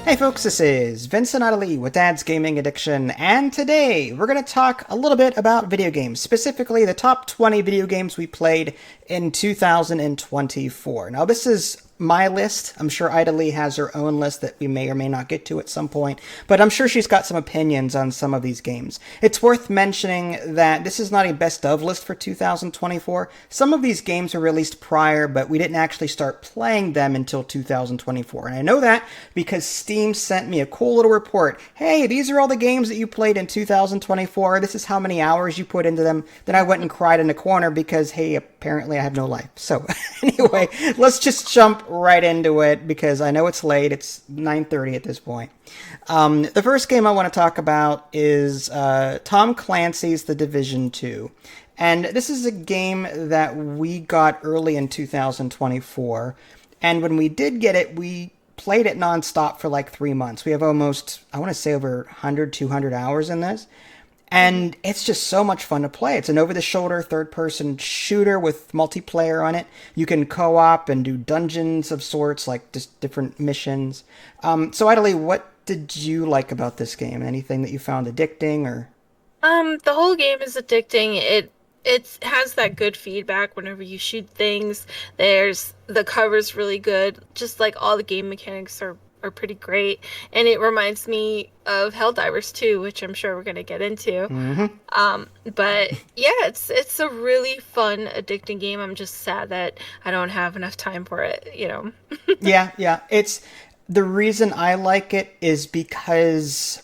Hey folks, this is Vincent Idley with Dad's Gaming Addiction, and today we're going to talk a little bit about video games, specifically the top 20 video games we played in 2024. Now, this is my list. I'm sure Idly has her own list that we may or may not get to at some point, but I'm sure she's got some opinions on some of these games. It's worth mentioning that this is not a best of list for 2024. Some of these games were released prior, but we didn't actually start playing them until 2024. And I know that because Steam sent me a cool little report. Hey, these are all the games that you played in 2024. This is how many hours you put into them. Then I went and cried in a corner because, hey, apparently I have no life. So anyway, let's just jump right into it because I know it's late. It's 9:30 at this point. The first game I want to talk about is Tom Clancy's The Division 2. And this is a game that we got early in 2024. And when we did get it, we played it nonstop for like 3 months. We have almost, I want to say, over 100, 200 hours in this. And it's just so much fun to play. It's an over-the-shoulder third-person shooter with multiplayer on it. You can co-op and do dungeons of sorts, like just different missions. So, Idly, what did you like about this game? Anything that you found addicting or? The whole game is addicting. It has that good feedback whenever you shoot things. The cover's really good. Just like all the game mechanics are pretty great. And it reminds me of Helldivers too, which I'm sure we're gonna get into. Mm-hmm. But yeah, it's a really fun, addicting game. I'm just sad that I don't have enough time for it. Yeah. It's the reason I like it is because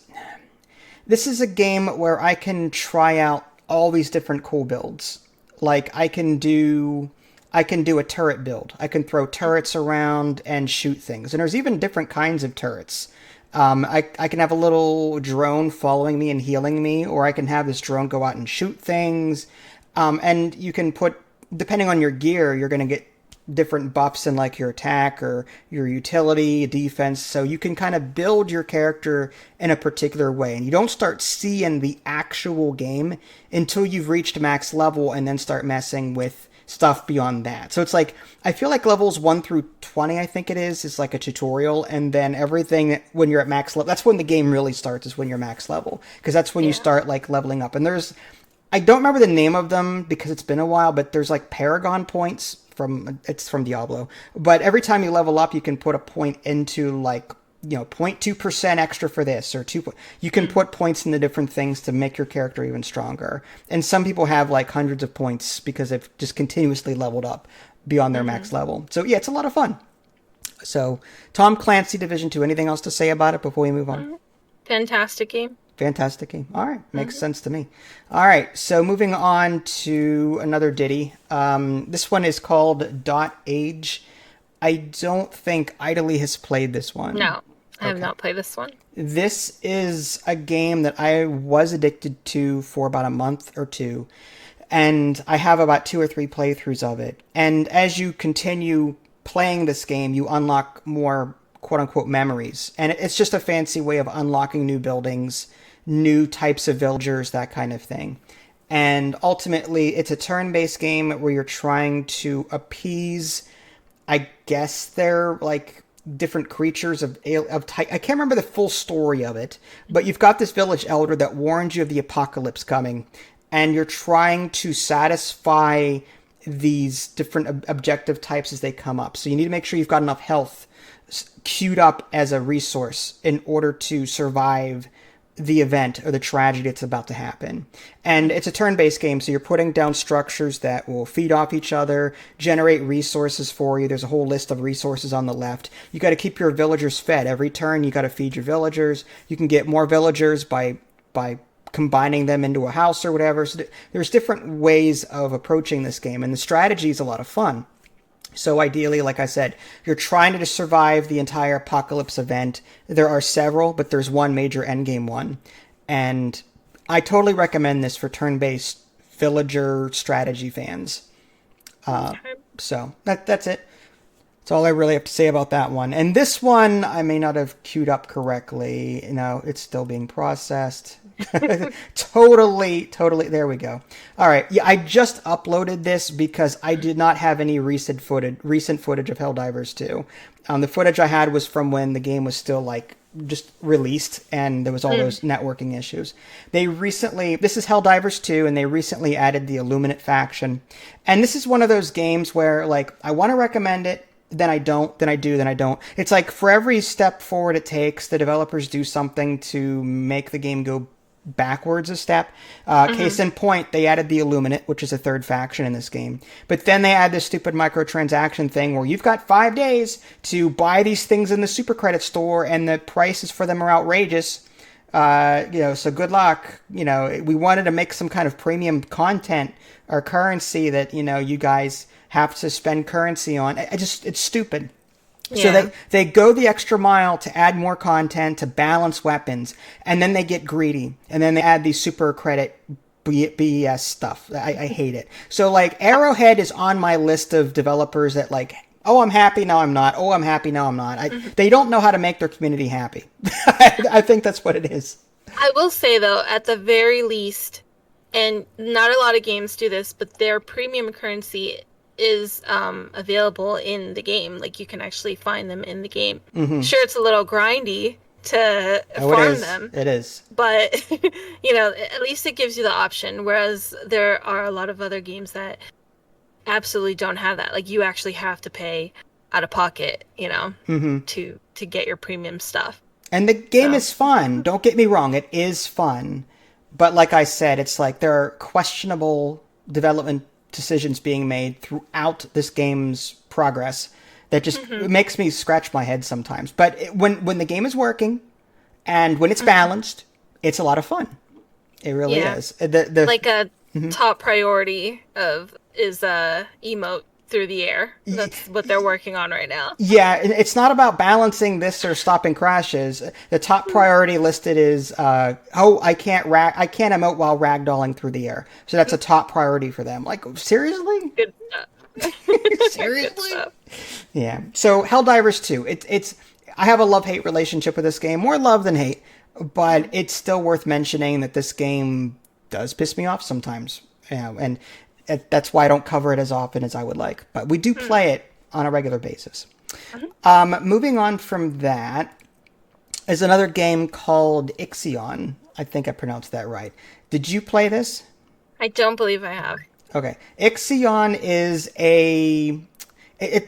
this is a game where I can try out all these different cool builds. Like I can do a turret build. I can throw turrets around and shoot things. And there's even different kinds of turrets. I can have a little drone following me and healing me, or I can have this drone go out and shoot things. And you can put, depending on your gear, you're going to get different buffs in like your attack or your utility, defense. So you can kind of build your character in a particular way. And you don't start seeing the actual game until you've reached max level and then start messing with stuff beyond that. So it's like, I feel like levels 1 through 20, I think it is like a tutorial. And then everything when you're at max level, that's when the game really starts, is when you're max level. Because that's when you Yeah. start like leveling up. And I don't remember the name of them because it's been a while, but there's like Paragon points it's from Diablo. But every time you level up, you can put a point into like, 0.2% extra for this or you can put points into different things to make your character even stronger. And some people have like hundreds of points because they've just continuously leveled up beyond their max level. So yeah, it's a lot of fun. So Tom Clancy Division 2, anything else to say about it before we move on? Fantastic game. Fantastic game. All right, makes sense to me. All right, so moving on to another ditty. This one is called dotAGE. I don't think Idly has played this one. No, I have not played this one. This is a game that I was addicted to for about a month or two, and I have about 2 or 3 playthroughs of it. And as you continue playing this game, you unlock more quote-unquote memories. And it's just a fancy way of unlocking new buildings, new types of villagers, that kind of thing. And ultimately, it's a turn-based game where you're trying to appease, I guess they're like different creatures of type. I can't remember the full story of it, but you've got this village elder that warns you of the apocalypse coming, and you're trying to satisfy these different objective types as they come up. So you need to make sure you've got enough health queued up as a resource in order to survive the event or the tragedy that's about to happen. And it's a turn-based game, so you're putting down structures that will feed off each other, generate resources for you. There's a whole list of resources on the left. You got to keep your villagers fed. Every turn, you got to feed your villagers. You can get more villagers by combining them into a house or whatever. So there's different ways of approaching this game, and the strategy is a lot of fun. So ideally, like I said, you're trying to just survive the entire apocalypse event. There are several, but there's one major endgame one. And I totally recommend this for turn-based villager strategy fans. So that's it. That's all I really have to say about that one. And this one, I may not have queued up correctly. It's still being processed. Totally. There we go. All right. Yeah, I just uploaded this because I did not have any recent footage of Helldivers 2. The footage I had was from when the game was still like just released, and there was all those networking issues. This is Helldivers 2, and they recently added the Illuminate faction. And this is one of those games where, like, I want to recommend it, then I don't, then I do, then I don't. It's like for every step forward it takes, the developers do something to make the game go backwards a step. Case in point, they added the Illuminate, which is a third faction in this game. But then they add this stupid microtransaction thing where you've got 5 days to buy these things in the super credit store, and the prices for them are outrageous. So good luck. We wanted to make some kind of premium content or currency that, you guys have to spend currency on. It's stupid. Yeah. So they go the extra mile to add more content, to balance weapons, and then they get greedy, and then they add these super credit BS stuff. I hate it. So, like, Arrowhead is on my list of developers that, like, oh, I'm happy, now I'm not. Oh, I'm happy, now I'm not. They don't know how to make their community happy. I think that's what it is. I will say, though, at the very least, and not a lot of games do this, but their premium currency is available in the game. Like, you can actually find them in the game. Sure, it's a little grindy to farm them. It is. But, at least it gives you the option. Whereas there are a lot of other games that absolutely don't have that. Like, you actually have to pay out of pocket, to get your premium stuff. And the game is fun. Don't get me wrong. It is fun. But like I said, it's like there are questionable development decisions being made throughout this game's progress that just makes me scratch my head sometimes. But when the game is working and when it's balanced, it's a lot of fun. It really is. Like a top priority is emote through the air. That's what they're working on right now. Yeah, it's not about balancing this or stopping crashes. The top priority listed is I can't emote while ragdolling through the air. So that's a top priority for them. Like, seriously? Good stuff. Seriously? Good stuff. Yeah. So Helldivers 2, it's I have a love-hate relationship with this game, more love than hate, but it's still worth mentioning that this game does piss me off sometimes. And that's why I don't cover it as often as I would like. But we do play it on a regular basis. Moving on from that is another game called IXION. I think I pronounced that right. Did you play this? I don't believe I have. Okay. IXION is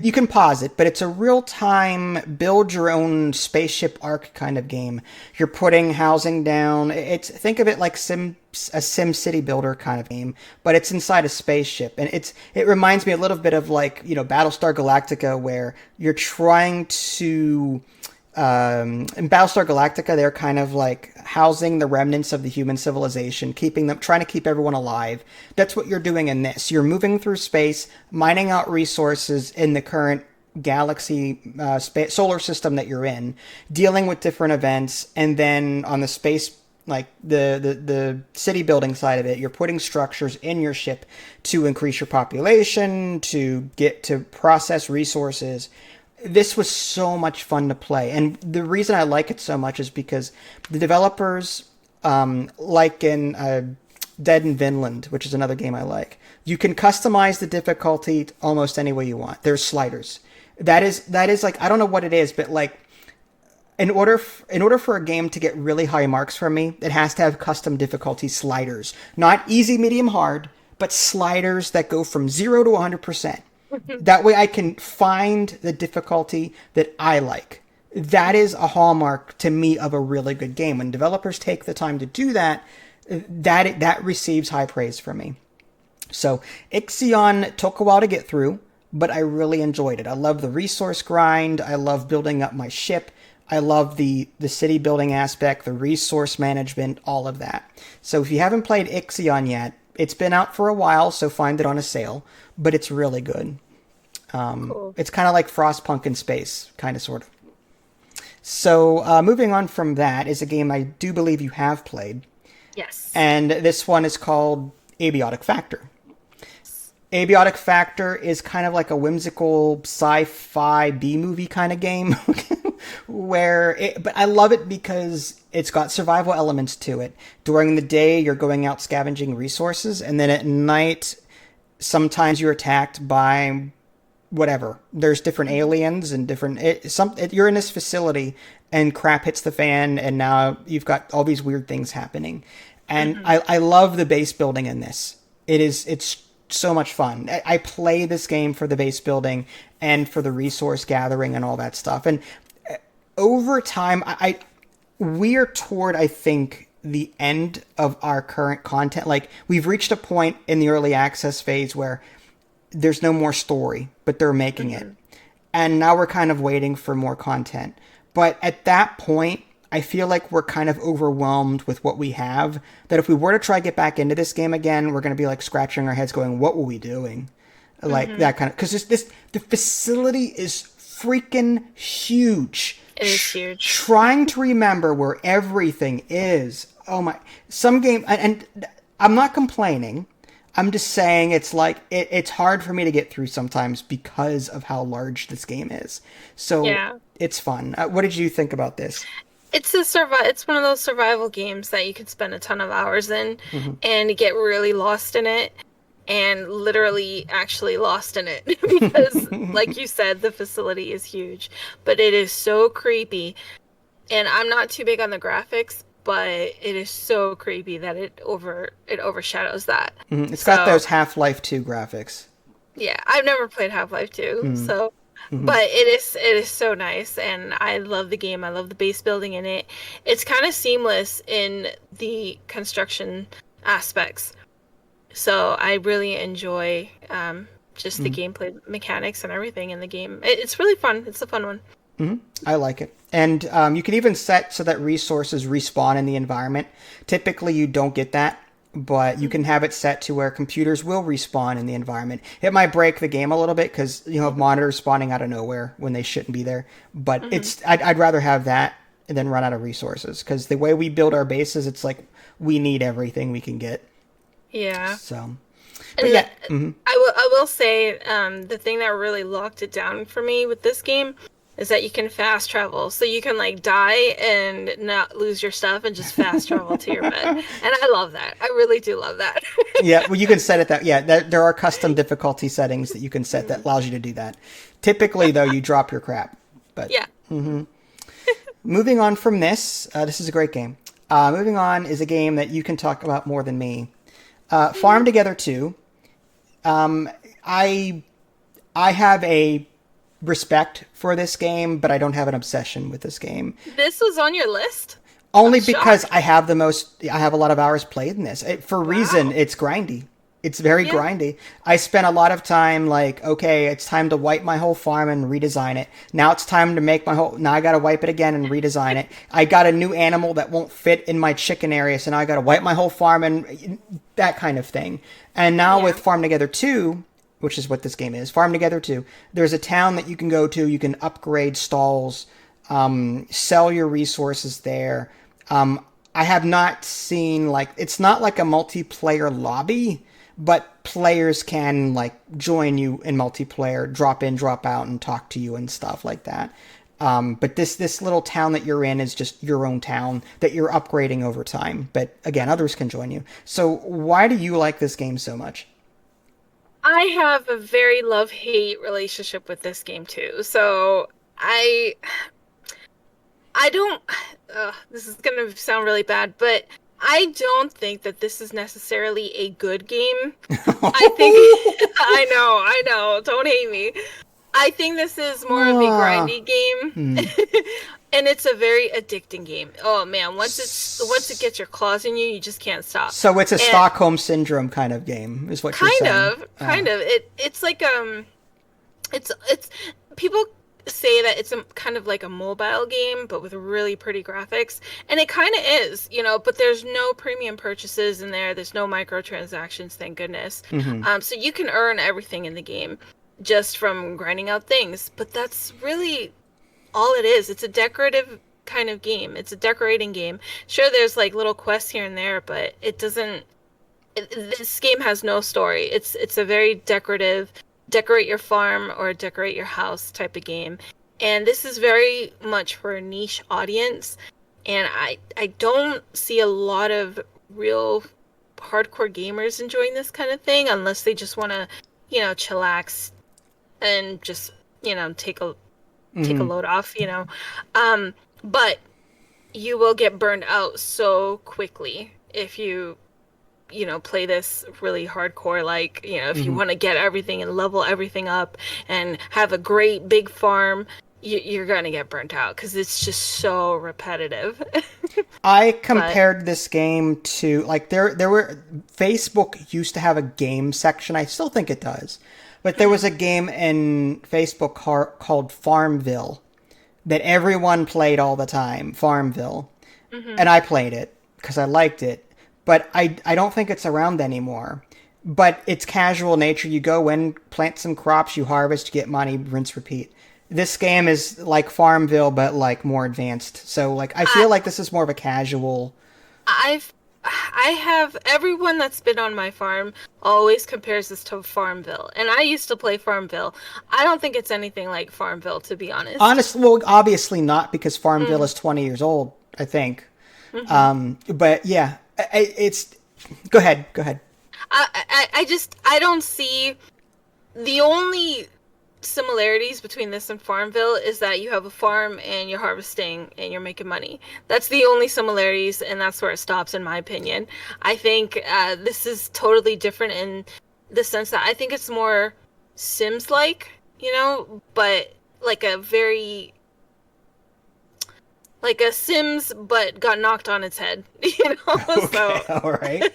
you can pause it, but it's a real-time build-your-own spaceship arc kind of game. You're putting housing down. Think of it like a Sim City builder kind of game, but it's inside a spaceship, and it reminds me a little bit of, like, Battlestar Galactica, where you're trying to in Battlestar Galactica, they're kind of like housing the remnants of the human civilization, trying to keep everyone alive. That's what you're doing in this. You're moving through space, mining out resources in the current galaxy, solar system that you're in, dealing with different events, and then on the space, like the city building side of it, you're putting structures in your ship to increase your population, to get to process resources. This was so much fun to play, and the reason I like it so much is because the developers, like in Dead in Vinland, which is another game I like, you can customize the difficulty almost any way you want. There's sliders. That is like, I don't know what it is, but like, in order for a game to get really high marks from me, it has to have custom difficulty sliders. Not easy, medium, hard, but sliders that go from 0 to 100%. That way I can find the difficulty that I like. That is a hallmark to me of a really good game. When developers take the time to do that, that receives high praise from me. So IXION took a while to get through, but I really enjoyed it. I love the resource grind. I love building up my ship. I love the city building aspect, the resource management, all of that. So if you haven't played IXION yet, it's been out for a while, so find it on a sale, but it's really good. Cool. It's kind of like Frostpunk in space, kind of, sort of. So moving on from that is a game I do believe you have played. Yes. And this one is called Abiotic Factor. Abiotic Factor is kind of like a whimsical sci-fi B-movie kind of game. But I love it because it's got survival elements to it. During the day, you're going out scavenging resources, and then at night, sometimes you're attacked by whatever. There's different aliens and different. You're in this facility, and crap hits the fan, and now you've got all these weird things happening. And Mm-hmm. I love the base building in this. It's so much fun. I play this game for the base building and for the resource gathering and all that stuff. And over time, we're toward, I think, the end of our current content. Like, we've reached a point in the early access phase where there's no more story, but they're making it. And now we're kind of waiting for more content. But at that point, I feel like we're kind of overwhelmed with what we have. That if we were to try to get back into this game again, we're going to be like scratching our heads going, what were we doing? Like that kind of, because the facility is freaking huge. It is huge. Trying to remember where everything is. Oh my, some game, and I'm not complaining. I'm just saying it's like, it's hard for me to get through sometimes because of how large this game is. So Yeah. it's fun. What did you think about this? It's one of those survival games that you can spend a ton of hours in and get really lost in it, and literally actually lost in it because, like you said, the facility is huge, but it is so creepy. And I'm not too big on the graphics, but it is so creepy that it overshadows that. It's got those Half-Life 2 graphics. Yeah, I've never played Half-Life 2, so but it is so nice, and I love the game. I love the base building in it. It's kind of seamless in the construction aspects. So I really enjoy just the gameplay mechanics and everything in the game. It's really fun. It's a fun one. I like it. And you can even set so that resources respawn in the environment. Typically, you don't get that, but you can have it set to where computers will respawn in the environment. It might break the game a little bit because you have monitors spawning out of nowhere when they shouldn't be there. But I'd rather have that than run out of resources, because the way we build our bases, it's like we need everything we can get. Yeah. So, but And yeah. I will say the thing that really locked it down for me with this game is that you can fast travel. So you can like die and not lose your stuff and just fast travel to your bed. And I love that. I really do love that. Yeah, well, you can set it that. Yeah, there are custom difficulty settings that you can set that allows you to do that. Typically, though, you drop your crap. But Yeah. moving on from this, this is a great game. Moving on is a game that you can talk about more than me. Farm Together 2. I have a respect for this game, but I don't have an obsession with this game. This was on your list? Only I'm because shocked. I have a lot of hours played in this. For a reason, it's grindy. It's very grindy. I spent a lot of time like, okay, it's time to wipe my whole farm and redesign it. Now it's time to make now I gotta wipe it again and redesign it. I got a new animal that won't fit in my chicken area, so now I gotta wipe my whole farm and that kind of thing. And now with Farm Together 2, which is what this game is, Farm Together 2, there's a town that you can go to, you can upgrade stalls, sell your resources there. I have not seen, like, it's not like a multiplayer lobby, but players can like join you in multiplayer, drop in, drop out, and talk to you and stuff like that. But this little town that you're in is just your own town that you're upgrading over time. But again, others can join you. So why do you like this game so much? I have a very love-hate relationship with this game too. So I don't this is going to sound really bad, but I don't think that this is necessarily a good game. I think I know, don't hate me. I think this is more of a grindy game. And it's a very addicting game. Oh man, once it gets your claws in you, you just can't stop. So it's a Stockholm Syndrome kind of game, is what you're saying. Kind of. It's like it's people say that it's a kind of like a mobile game, but with really pretty graphics, and it kind of is, but there's no premium purchases in there. There's no microtransactions, thank goodness. So you can earn everything in the game just from grinding out things, but that's really all it is. It's a decorative kind of game. It's a decorating game. Sure, there's like little quests here and there, but it doesn't. This game has no story. It's a very decorative, decorate your farm or decorate your house type of game, and this is very much for a niche audience. And I don't see a lot of real hardcore gamers enjoying this kind of thing unless they just want to, chillax, and just, take a load off, But you will get burned out so quickly if you play this really hardcore, like, if you Hmm. want to get everything and level everything up and have a great big farm, you're going to get burnt out because it's just so repetitive. I But compared this game to like there were Facebook used to have a game section. I still think it does, but there was mhm, a game in Facebook called Farmville that everyone played all the time. Farmville, mhm. and I played it because I liked it, but I don't think it's around anymore. But it's casual nature. You go in, plant some crops, you harvest, you get money, rinse, repeat. This game is like Farmville, but like more advanced. So like I I, feel like this is more of a casual. I have everyone that's been on my farm always compares this to Farmville, and I used to play Farmville. I don't think it's anything like Farmville, to be honest. Honestly, well, obviously not because Farmville Mm, is 20 years old, I think. mhm. But yeah, it's. Go ahead. Go ahead. I don't see the only similarities between this and Farmville is that you have a farm and you're harvesting and you're making money. That's the only similarities, and that's where it stops, in my opinion. I think this is totally different in the sense that I think it's more Sims-like, but like a very like a Sims, but got knocked on its head, Okay. So All right.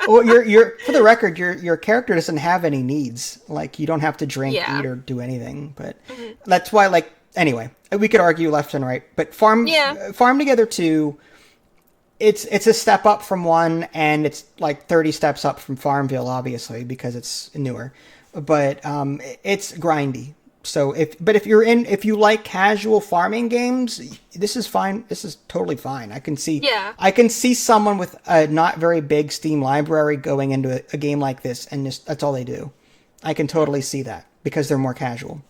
Well, you're for the record, your character doesn't have any needs. Like you don't have to drink, eat, yeah. or do anything. But Hmm. that's why, like, anyway, we could argue left and right. But Yeah. Farm Together 2, it's a step up from one, and it's like 30 steps up from Farmville, obviously because it's newer. But it's grindy. So if you like casual farming games, this is fine. This is totally fine. Yeah. I can see someone with a not very big Steam library going into a game like this, and just that's all they do. I can totally see that because they're more casual.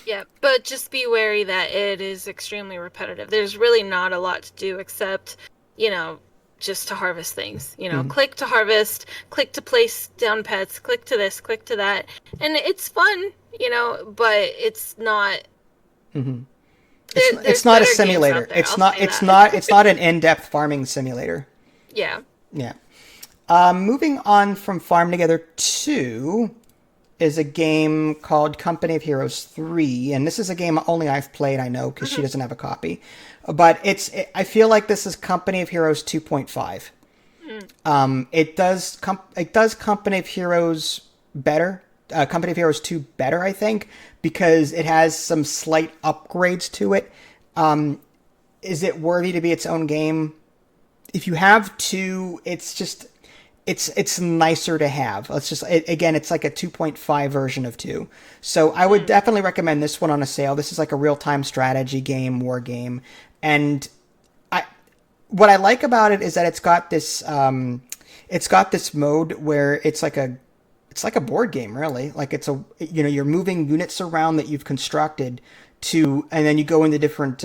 Yeah, but just be wary that it is extremely repetitive. There's really not a lot to do except, you know, just to harvest things. Hmm. Click to harvest, click to place down pets, click to this, click to that. And it's fun, but it's not Hmm. It's there's not a better games out simulator. there, I'll say It's that. not an in-depth farming simulator. Yeah. Yeah. Moving on from Farm Together 2 is a game called Company of Heroes 3, and this is a game only I've played, I know, because she Hmm. doesn't have a copy. But I feel like this is Company of Heroes 2.5. Mm. It does Company of Heroes better. Company of Heroes 2 better, I think, because it has some slight upgrades to it. Is it worthy to be its own game? If you have two, it's nicer to have. Again, it's like a 2.5 version of 2. So I would Mm. definitely recommend this one on a sale. This is like a real-time strategy game, war game. And I what I like about it is that it's got this mode where it's like a board game, really. Like you're moving units around that you've constructed and then you go into different.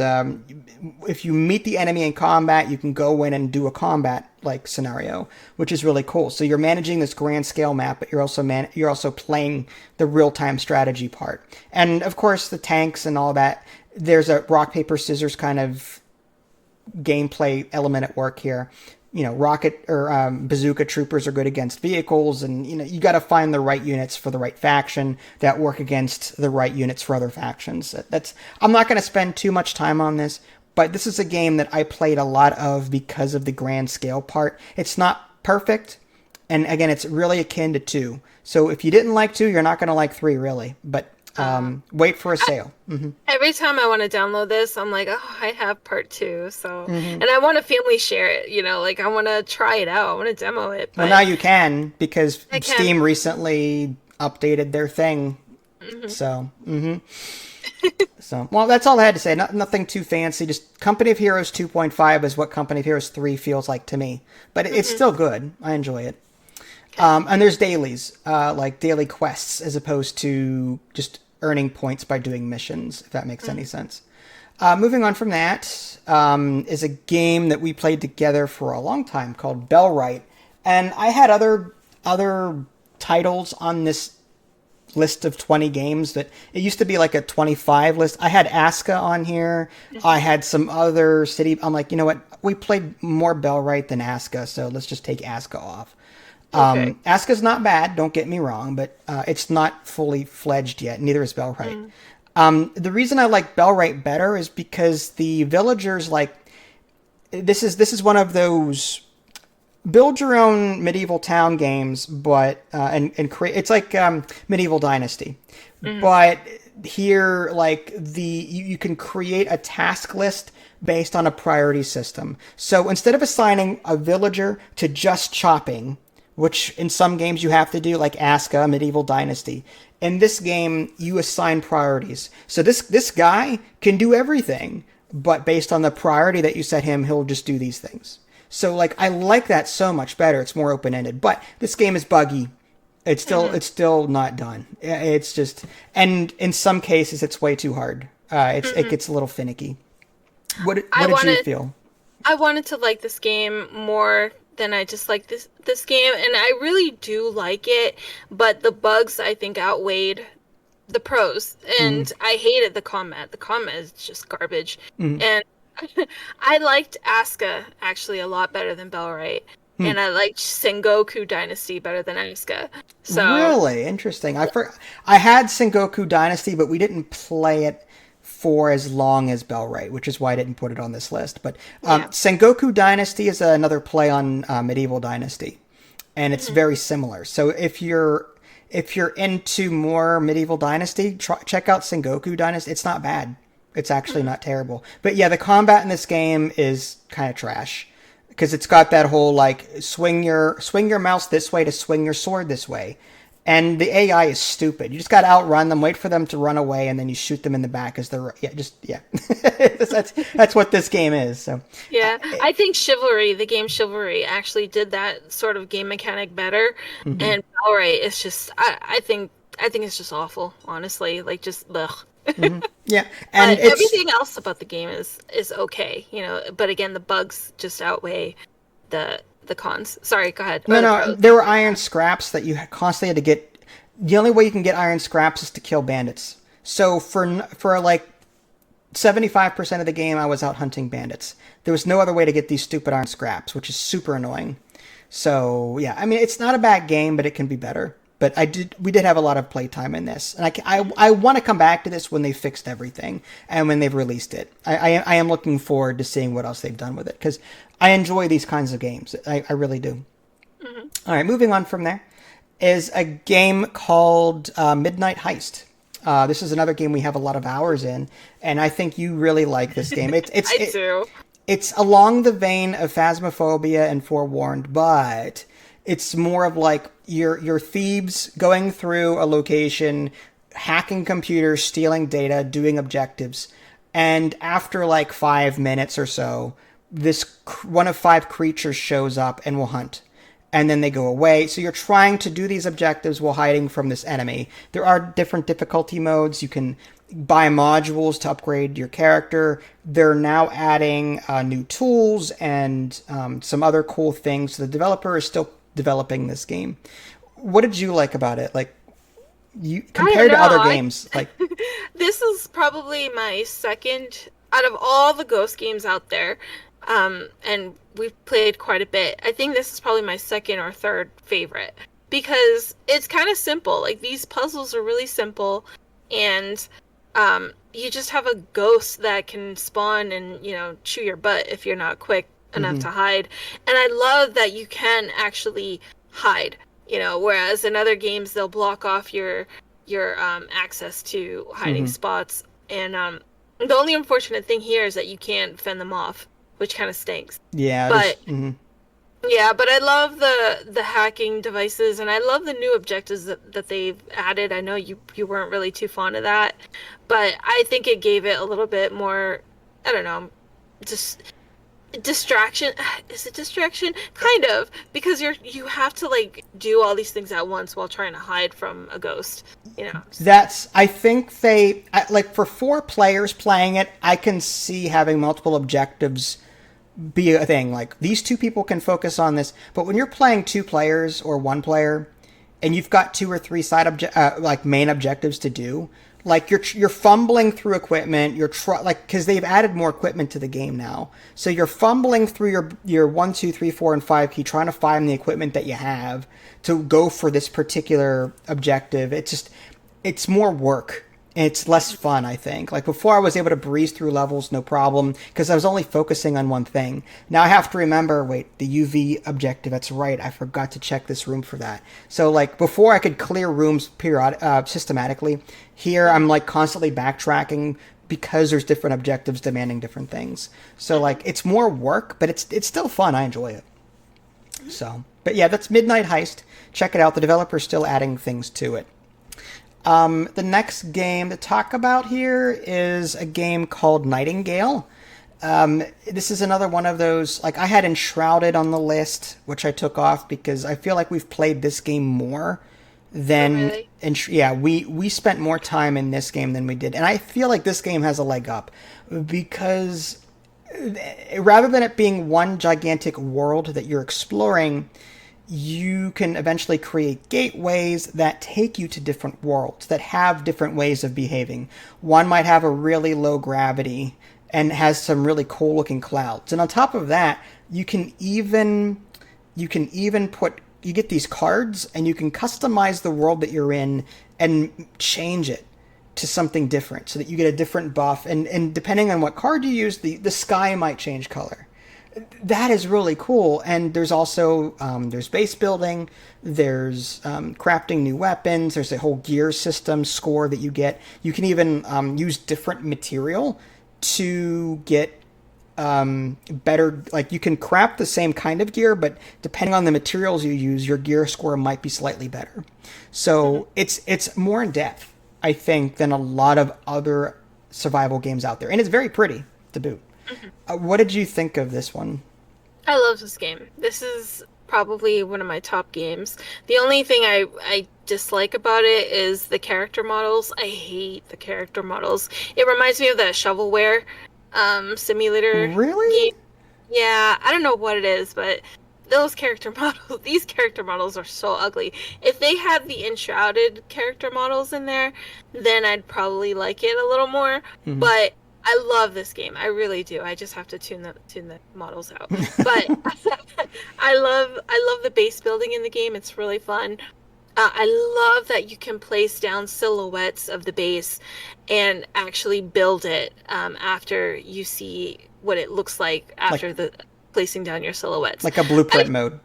If you meet the enemy in combat, you can go in and do a combat like scenario, which is really cool. So you're managing this grand scale map, but you're also playing the real time strategy part, and of course the tanks and all that. There's a rock paper scissors kind of gameplay element at work here. Rocket or bazooka troopers are good against vehicles, and you got to find the right units for the right faction that work against the right units for other factions. I'm not going to spend too much time on this, but this is a game that I played a lot of because of the grand scale part. It's not perfect, and again, it's really akin to 2. So if you didn't like 2, you're not going to like 3, really. But Uh, wait for a I, sale. Hmm. every time I want to download this, I'm like, oh, I have part two. So, Hmm. and I want to family share it, like I want to try it out. I want to demo it, Well, now but you can because I can. Steam recently updated their thing. Hmm. So, well, that's all I had to say. Nothing too fancy. Just Company of Heroes 2.5 is what Company of Heroes 3 feels like to me. But it's Hmm. still good. I enjoy it. Okay. And there's dailies, like daily quests, as opposed to just earning points by doing missions, if that makes any Mm. sense. Moving on from that is a game that we played together for a long time called Bellwright. And I had other titles on this list of 20 games that it used to be like a 25 list. I had Aska on here. I had some other city. I'm like, you know what? We played more Bellwright than Aska, so let's just take Aska off. Okay. Aska's not bad, don't get me wrong, but it's not fully fledged yet. Neither is Bellwright. The reason I like Bellwright better is because the villagers, like, this is one of those build your own medieval town games, but and create. It's like Medieval Dynasty, but here, like, you can create a task list based on a priority system. So instead of assigning a villager to just chopping, which in some games you have to do, like Aska, Medieval Dynasty, in this game you assign priorities. So this guy can do everything, but based on the priority that you set him, he'll just do these things. So, like, I like that so much better. It's more open-ended. But this game is buggy. It's still not done. It's just, and in some cases it's way too hard. It gets a little finicky. What did you feel? I wanted to like this game more than I just like this game, and I really do like it, but the bugs I think outweighed the pros, and I hated the combat. The combat is just garbage, and I liked Aska actually a lot better than Bellwright, and I liked Sengoku Dynasty better than Aska. So Really interesting. I had Sengoku Dynasty, but we didn't play it for as long as Bellwright, which is why I didn't put it on this list. But Sengoku Dynasty is another play on Medieval Dynasty, and it's very similar. So if you're into more Medieval Dynasty, check out Sengoku Dynasty. It's not bad. It's actually not terrible. But yeah, the combat in this game is kind of trash because it's got that whole, like, swing your mouse this way to swing your sword this way. And the AI is stupid. You just got to outrun them, wait for them to run away, and then you shoot them in the back as they're that's what this game is. So yeah, I think the game Chivalry, actually did that sort of game mechanic better. And Bellwright is just, I think it's just awful, honestly. Like, just ugh. Yeah, and everything else about the game is okay, But again, the bugs just outweigh the cons. Sorry, go ahead. No, there were iron scraps that you constantly had to get. The only way you can get iron scraps is to kill bandits. So for like 75% of the game, I was out hunting bandits. There was no other way to get these stupid iron scraps, which is super annoying. So yeah, I mean, it's not a bad game, but it can be better. But we did have a lot of playtime in this, and I want to come back to this when they fixed everything and when they've released it. I am looking forward to seeing what else they've done with it because I enjoy these kinds of games. I really do. All right, moving on from there is a game called Midnight Heist. This is another game we have a lot of hours in, and I think you really like this game. I do. It's along the vein of Phasmophobia and Forewarned, but it's more of like your thieves going through a location, hacking computers, stealing data, doing objectives. And after like 5 minutes or so, this one of 5 creatures shows up and will hunt. And then they go away. So you're trying to do these objectives while hiding from this enemy. There are different difficulty modes. You can buy modules to upgrade your character. They're now adding new tools and some other cool things. So the developer is still developing this game. What did you like about it? Like, you compared to other games, like this is probably my second out of all the Ghost games out there, and we've played quite a bit. I think this is probably my second or third favorite because it's kind of simple. Like, these puzzles are really simple, and you just have a ghost that can spawn and chew your butt if you're not quick enough to hide. And I love that you can actually hide, whereas in other games they'll block off your access to hiding spots. And the only unfortunate thing here is that you can't fend them off, which kind of stinks. Yeah. But yeah, but I love the hacking devices, and I love the new objectives that they've added. I know you weren't really too fond of that, but I think it gave it a little bit more, I don't know, just distraction. Is it distraction? Kind of, because you have to like do all these things at once while trying to hide from a ghost. I think like for 4 players playing it, I can see having multiple objectives be a thing. Like, these 2 people can focus on this, but when you're playing 2 players or 1 player, and you've got 2 or 3 like main objectives to do, like you're fumbling through equipment, like because they've added more equipment to the game now, so you're fumbling through your 1, 2, 3, 4, and 5 key trying to find the equipment that you have to go for this particular objective. It's more work. It's less fun, I think. Like before, I was able to breeze through levels no problem because I was only focusing on one thing. Now I have to remember, wait, the UV objective, that's right, I forgot to check this room for that. So like before I could clear rooms systematically, here I'm like constantly backtracking because there's different objectives demanding different things. So like it's more work, but it's still fun. I enjoy it. So, but yeah, that's Midnight Heist. Check it out. The developer's still adding things to it. The next game to talk about here is a game called Nightingale. This is another one of those, like I had Enshrouded on the list, which I took off because I feel like we've played this game more than... Oh, really? Yeah, we spent more time in this game than we did. And I feel like this game has a leg up because rather than it being one gigantic world that you're exploring, you can eventually create gateways that take you to different worlds that have different ways of behaving. One might have a really low gravity and has some really cool looking clouds. And on top of that, you can even you get these cards and you can customize the world that you're in and change it to something different so that you get a different buff. And depending on what card you use, the sky might change color. That is really cool. And there's also there's base building, there's crafting new weapons, there's a whole gear system score that you get. You can even use different material to get better, like you can craft the same kind of gear, but depending on the materials you use, your gear score might be slightly better. So it's more in depth, I think, than a lot of other survival games out there. And it's very pretty to boot. What did you think of this one? I love this game. This is probably one of my top games. The only thing I dislike about it is the character models. I hate the character models. It reminds me of that shovelware simulator Really? game. Yeah, I don't know what it is, but these character models are so ugly. If they had the Enshrouded character models in there, then I'd probably like it a little more. Mm-hmm. But I love this game. I really do. I just have to tune the models out. But I love the base building in the game. It's really fun. I love that you can place down silhouettes of the base and actually build it after you see what it looks like after the placing down your silhouettes. Like a blueprint mode.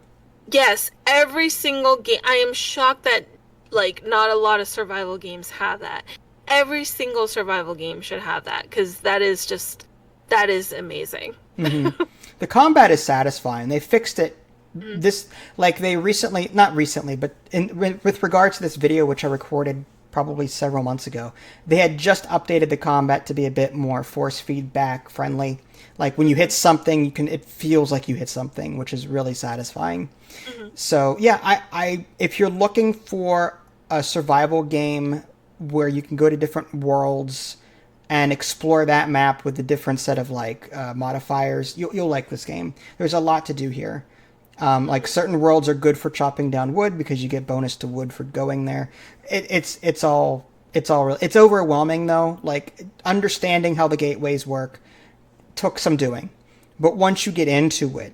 Yes, every single game. I am shocked that like not a lot of survival games have that. Every single survival game should have that because that is amazing. Mm-hmm. The combat is satisfying. They fixed it. This, like they recently, not recently, but with regards to this video, which I recorded probably several months ago, they had just updated the combat to be a bit more force feedback friendly. Like when you hit something, it feels like you hit something, which is really satisfying. Mm-hmm. So yeah, I if you're looking for a survival game where you can go to different worlds and explore that map with a different set of like modifiers, you'll like this game. There's a lot to do here. Like certain worlds are good for chopping down wood because you get bonus to wood for going there. It's overwhelming though. Like understanding how the gateways work took some doing, but once you get into it,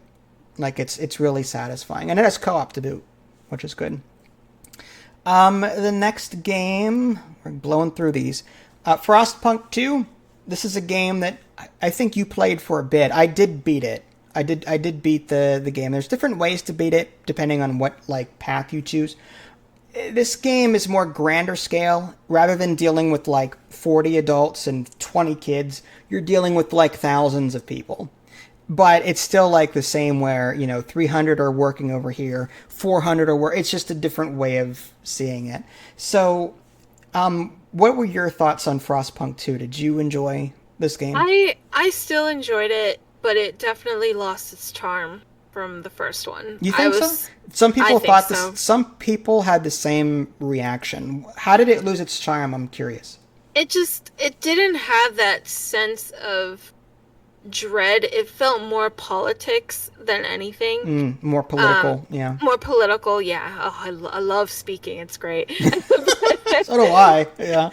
like it's really satisfying, and it has co-op to boot, which is good. The next game, we're blowing through these. Frostpunk 2. This is a game that I think you played for a bit. I did beat it. I did beat the game. There's different ways to beat it depending on what like path you choose. This game is more grander scale. Rather than dealing with like 40 adults and 20 kids, you're dealing with like thousands of people. But it's still like the same where, 300 are working over here, 400 are working. It's just a different way of seeing it. So, what were your thoughts on Frostpunk 2? Did you enjoy this game? I still enjoyed it, but it definitely lost its charm from the first one. You think so? Some people thought this. So. Some people had the same reaction. How did it lose its charm? I'm curious. It didn't have that sense of dread. It felt more politics than anything. More Um, political, yeah. More political, yeah. Oh, I love speaking. It's great. So do I, yeah.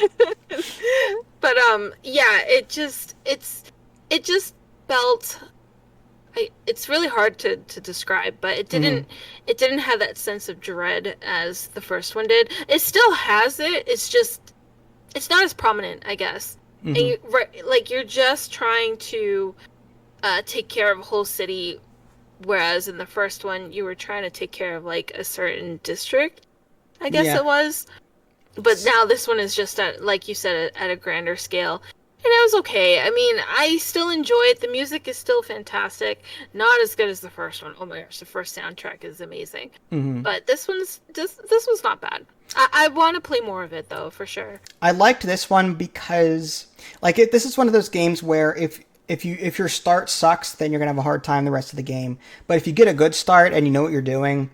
But yeah, it just felt it's really hard to describe, but Hmm. it didn't have that sense of dread as the first one did. It still has it. It's just it's not as prominent, I guess. And Hmm. you right, like you're just trying to take care of a whole city, whereas in the first one you were trying to take care of like a certain district, I guess Yeah. it was. But now this one is just at, like you said, at a grander scale. And it was okay. I mean, I still enjoy it. The music is still fantastic. Not as good as the first one. Oh my gosh, the first soundtrack is amazing. Hmm. But this one's not bad. I want to play more of it though, for sure. I liked this one because, like, this is one of those games where if your start sucks, then you're gonna have a hard time the rest of the game. But if you get a good start and you know what you're doing,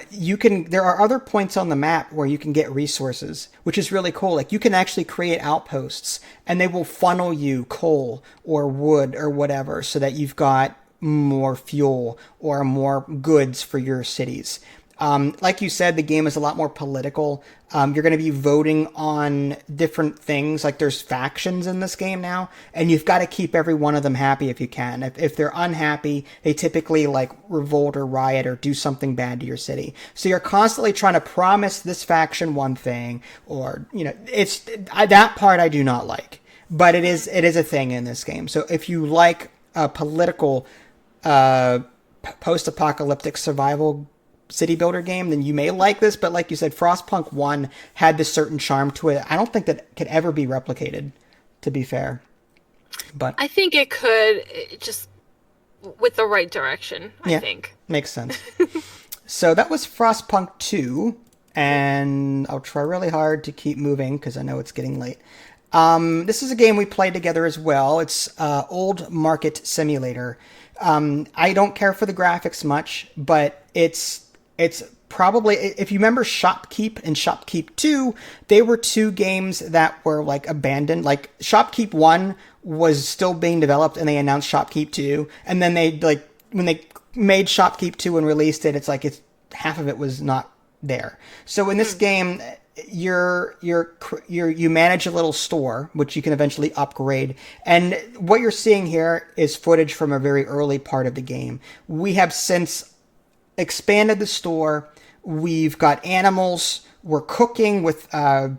you can. There are other points on the map where you can get resources, which is really cool. Like you can actually create outposts, and they will funnel you coal or wood or whatever, so that you've got more fuel or more goods for your cities. Like you said, the game is a lot more political. You're going to be voting on different things. Like there's factions in this game now, and you've got to keep every one of them happy if you can. If they're unhappy, they typically like revolt or riot or do something bad to your city. So you're constantly trying to promise this faction one thing, or it's that part I do not like, but it is a thing in this game. So if you like political uh, post-apocalyptic survival city builder game, then you may like this. But like you said, Frostpunk 1 had this certain charm to it. I don't think that could ever be replicated, to be fair. But I think it could just with the right direction, I yeah, think. makes sense. So that was Frostpunk 2, and I'll try really hard to keep moving because I know it's getting late. This is a game we played together as well. It's Old Market Simulator. I don't care for the graphics much, but it's probably, if you remember Shopkeep and Shopkeep 2, they were two games that were like abandoned. Like Shopkeep 1 was still being developed and they announced Shopkeep 2, and then they like when they made Shopkeep 2 and released it, it's like it's half of it was not there. So in this game, you manage a little store which you can eventually upgrade, and what you're seeing here is footage from a very early part of the game. We have since expanded the store. We've got animals. We're cooking with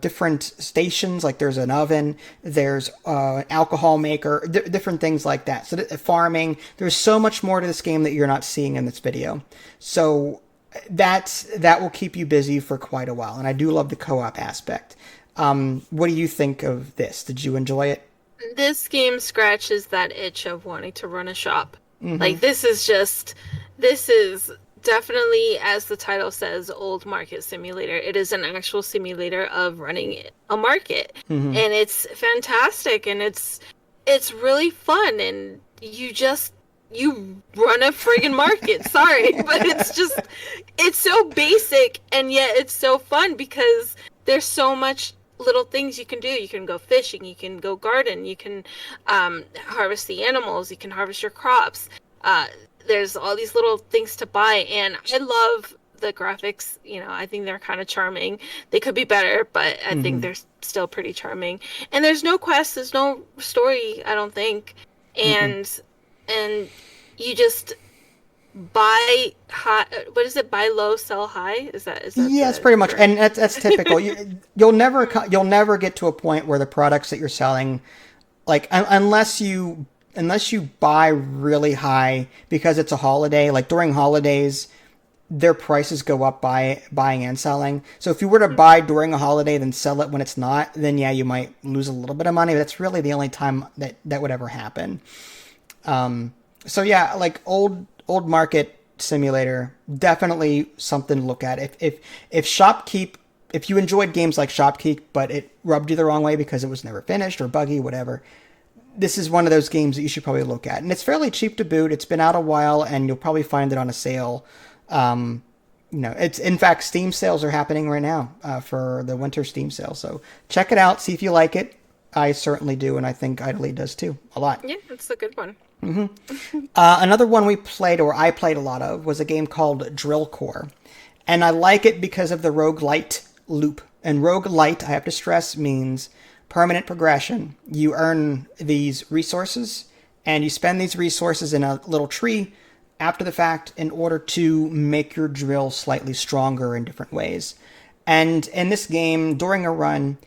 different stations. Like there's an oven, there's an alcohol maker, different things like that. So farming. There's so much more to this game that you're not seeing in this video. So that will keep you busy for quite a while. And I do love the co-op aspect. What do you think of this? Did you enjoy it? This game scratches that itch of wanting to run a shop. Mm-hmm. Like this is definitely, as the title says, old market simulator. It is an actual simulator of running a market. Mm-hmm. And it's fantastic and it's really fun, and you run a friggin' market. Sorry, but it's so basic and yet it's so fun because there's so much little things you can do. You can go fishing, you can go garden, you can harvest the animals, you can harvest your crops. There's all these little things to buy, and I love the graphics. I think they're kind of charming. They could be better, but I Mm-hmm. think they're still pretty charming. And there's no quest, there's no story, I don't think. Mm-mm. And you just buy high. What is it? Buy low, sell high. Is that Yes, the pretty much, correct? and that's typical. You'll never get to a point where the products that you're selling, like unless you buy really high because it's a holiday. Like during holidays, their prices go up by buying and selling. So if you were to buy during a holiday then sell it when it's not, then yeah, you might lose a little bit of money. But that's really the only time that would ever happen. So yeah, like old market simulator, definitely something to look at. If Shopkeep, if you enjoyed games like Shopkeep, but it rubbed you the wrong way because it was never finished or buggy, whatever, this is one of those games that you should probably look at. And it's fairly cheap to boot. It's been out a while, and you'll probably find it on a sale. Um, it's in fact Steam sales are happening right now for the winter Steam sale. So check it out, see if you like it. I certainly do, and I think Idly does too, a lot. Yeah, that's a good one. Another one we played, or I played a lot of, was a game called Drill Core. And I like it because of the roguelite loop. And roguelite, I have to stress, means permanent progression. You earn these resources, and you spend these resources in a little tree after the fact in order to make your drill slightly stronger in different ways. And in this game, during a run,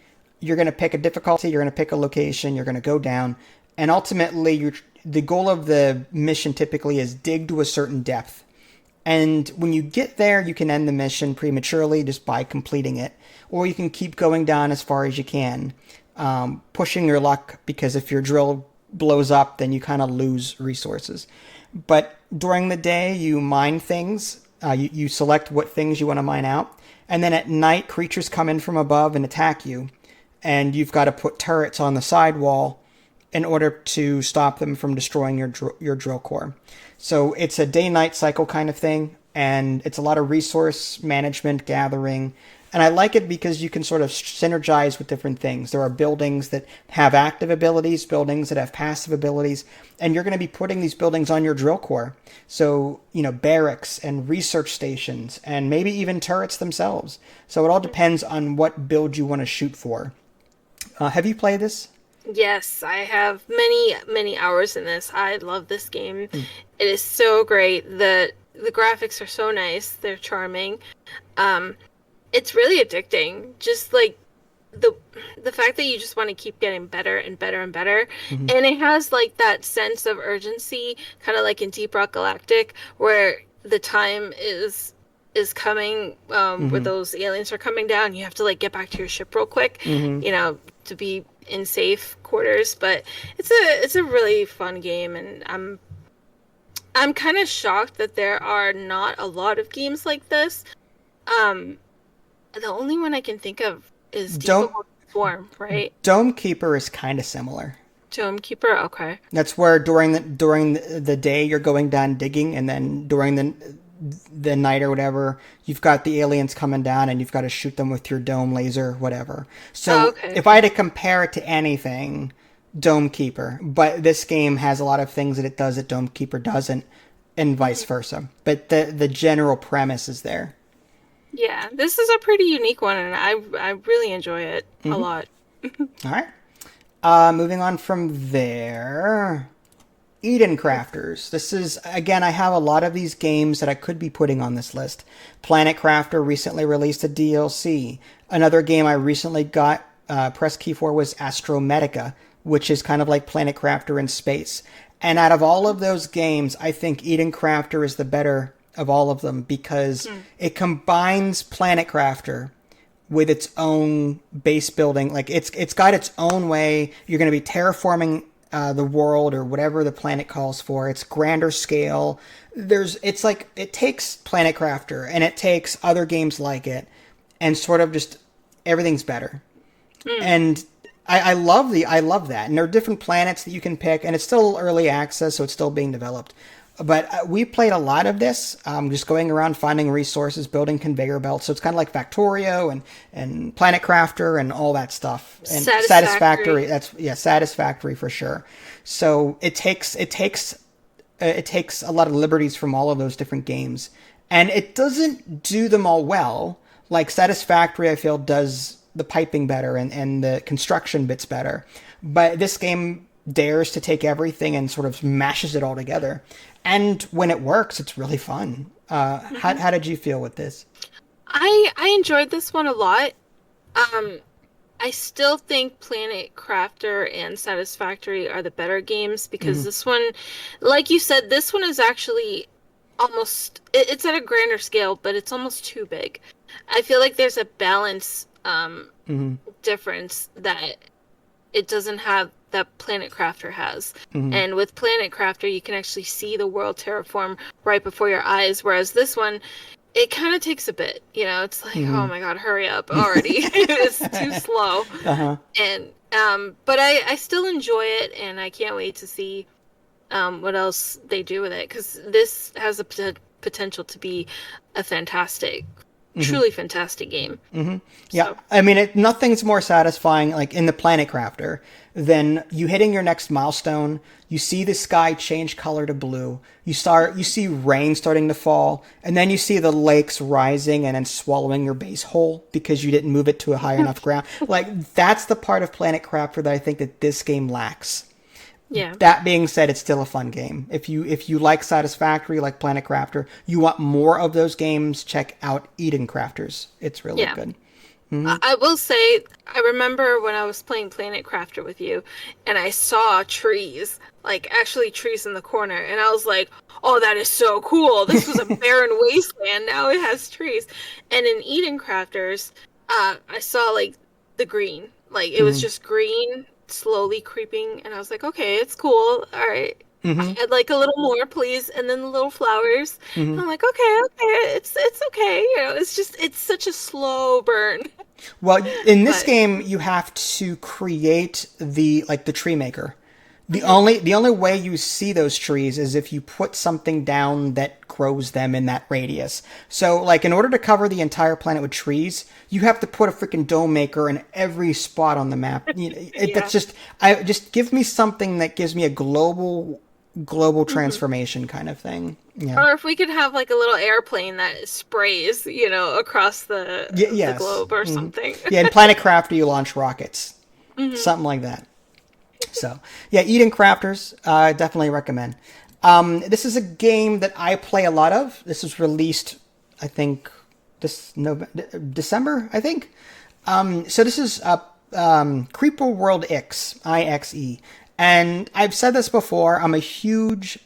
you're going to pick a difficulty, you're going to pick a location, you're going to go down, and ultimately, the goal of the mission typically is dig to a certain depth. And when you get there, you can end the mission prematurely just by completing it, or you can keep going down as far as you can, pushing your luck, because if your drill blows up, then you kind of lose resources. But during the day, you mine things, you select what things you want to mine out, and then at night, creatures come in from above and attack you, and you've got to put turrets on the sidewall in order to stop them from destroying your drill core. So it's a day-night cycle kind of thing, and it's a lot of resource management, gathering, and I like it because you can sort of synergize with different things. There are buildings that have active abilities, buildings that have passive abilities, and you're going to be putting these buildings on your drill core. So, barracks and research stations, and maybe even turrets themselves. So it all depends on what build you want to shoot for. Have you played this? Yes, I have many, many hours in this. I love this game. It is so great. The graphics are so nice. They're charming. It's really addicting. Just like the fact that you just want to keep getting better and better and better. Mm-hmm. And it has like that sense of urgency, kind of like in Deep Rock Galactic, where the time is coming, where those aliens are coming down. You have to like get back to your ship real quick, to be in safe quarters. But it's a really fun game, and I'm kind of shocked that there are not a lot of games like this. The only one I can think of is Deep Swarm, right? Dome Keeper is kind of similar. Dome Keeper, okay. That's where during the day you're going down digging, and then during the night or whatever, you've got the aliens coming down, and you've got to shoot them with your dome laser, whatever. So if I had to compare it to anything, Dome Keeper. But this game has a lot of things that it does that Dome Keeper doesn't, and vice versa. But the general premise is there. Yeah, this is a pretty unique one, and I really enjoy it a lot. All right. Moving on from there, Eden Crafters. This is, again, I have a lot of these games that I could be putting on this list. Planet Crafter recently released a DLC. Another game I recently got press key for was Astromedica, which is kind of like Planet Crafter in space. And out of all of those games, I think Eden Crafter is the better of all of them, because it combines Planet Crafter with its own base building. Like it's got its own way. You're going to be terraforming the world or whatever the planet calls for. It's grander scale. It takes Planet Crafter and it takes other games like it, and sort of just everything's better. And I love that. And there are different planets that you can pick, and it's still early access, so it's still being developed. But we played a lot of this, just going around finding resources, building conveyor belts. So it's kind of like Factorio and Planet Crafter and all that stuff. And Satisfactory. Satisfactory for sure. So it takes a lot of liberties from all of those different games, and it doesn't do them all well. Like Satisfactory, I feel, does the piping better and the construction bits better. But this game dares to take everything and sort of mashes it all together. And when it works, it's really fun. How did you feel with this? I enjoyed this one a lot. I still think Planet Crafter and Satisfactory are the better games, because this one, like you said, this one is actually almost, it's at a grander scale, but it's almost too big. I feel like there's a balance difference that it doesn't have that Planet Crafter has. And with Planet Crafter, you can actually see the world terraform right before your eyes, whereas this one, it kind of takes a bit. It's like, oh my god, hurry up already. It's too slow. And but I still enjoy it, and I can't wait to see what else they do with it, because this has a potential to be a fantastic truly fantastic game. Yeah, So, I mean, nothing's more satisfying, like in the Planet Crafter, than you hitting your next milestone. You see the sky change color to blue. You see rain starting to fall, and then you see the lakes rising and then swallowing your base whole because you didn't move it to a high enough ground. Like that's the part of Planet Crafter that I think that this game lacks. yeah. That being said, it's still a fun game. If you like Satisfactory, like Planet Crafter, you want more of those games, check out Eden Crafters. It's really Yeah. good. I will say, I remember when I was playing Planet Crafter with you, and I saw trees, like actually trees in the corner, and I was like, "Oh, that is so cool! This was a barren wasteland. Now it has trees." And in Eden Crafters, I saw like the green, like it was just green, slowly creeping, and I was like, "Okay, it's cool. All right." I'd like a little more, please, and then the little flowers. And I'm like, okay, it's okay. You know, it's such a slow burn. Well, in this But game, you have to create the tree maker. The only way you see those trees is if you put something down that grows them in that radius. So, like, in order to cover the entire planet with trees, you have to put a freaking dome maker in every spot on the map. yeah. That's just give me something that gives me a global transformation kind of thing. Yeah. Or if we could have like a little airplane that sprays, you know, across the Yes. globe or something. Yeah, in Planet Crafter, you launch rockets. Something like that. So, yeah, Eden Crafters, definitely recommend. This is a game that I play a lot of. This was released, I think, December, I think. So this is Creeper World IXE, IXE. And I've said this before, I'm a huge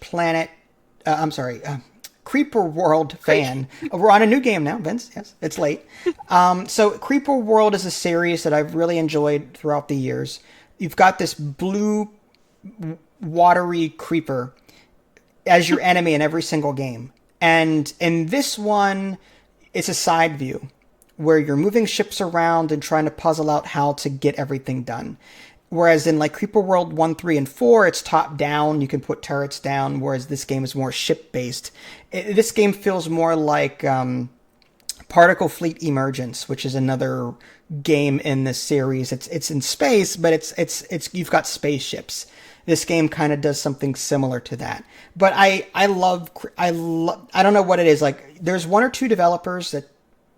Creeper World fan. We're on a new game now, Vince. Yes, it's late. So Creeper World is a series that I've really enjoyed throughout the years. You've got this blue, watery creeper as your enemy in every single game. And in this one, it's a side view where you're moving ships around and trying to puzzle out how to get everything done. Whereas in like Creeper World 1, 3, and 4, it's top down. You can put turrets down, whereas this game is more ship based. This game feels more like Particle Fleet Emergence, which is another game in this series. It's in space, but it's you've got spaceships. This game kind of does something similar to that. But I don't know what it is. Like there's one or two developers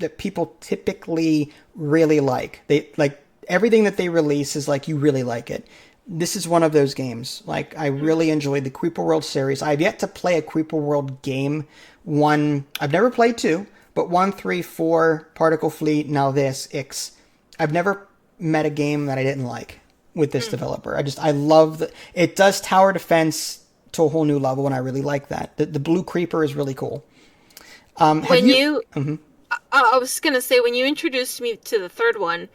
that people typically really like. They like everything that they release is like you really like it. This is one of those games. Like I really enjoyed the Creeper World series. I've yet to play a Creeper World game. I've never played 2, but 1, 3, 4, Particle Fleet, now this, IXE. I've never met a game that I didn't like with this developer. I love it does tower defense to a whole new level, and I really like that. The blue creeper is really cool. I was gonna say, when you introduced me to the third one,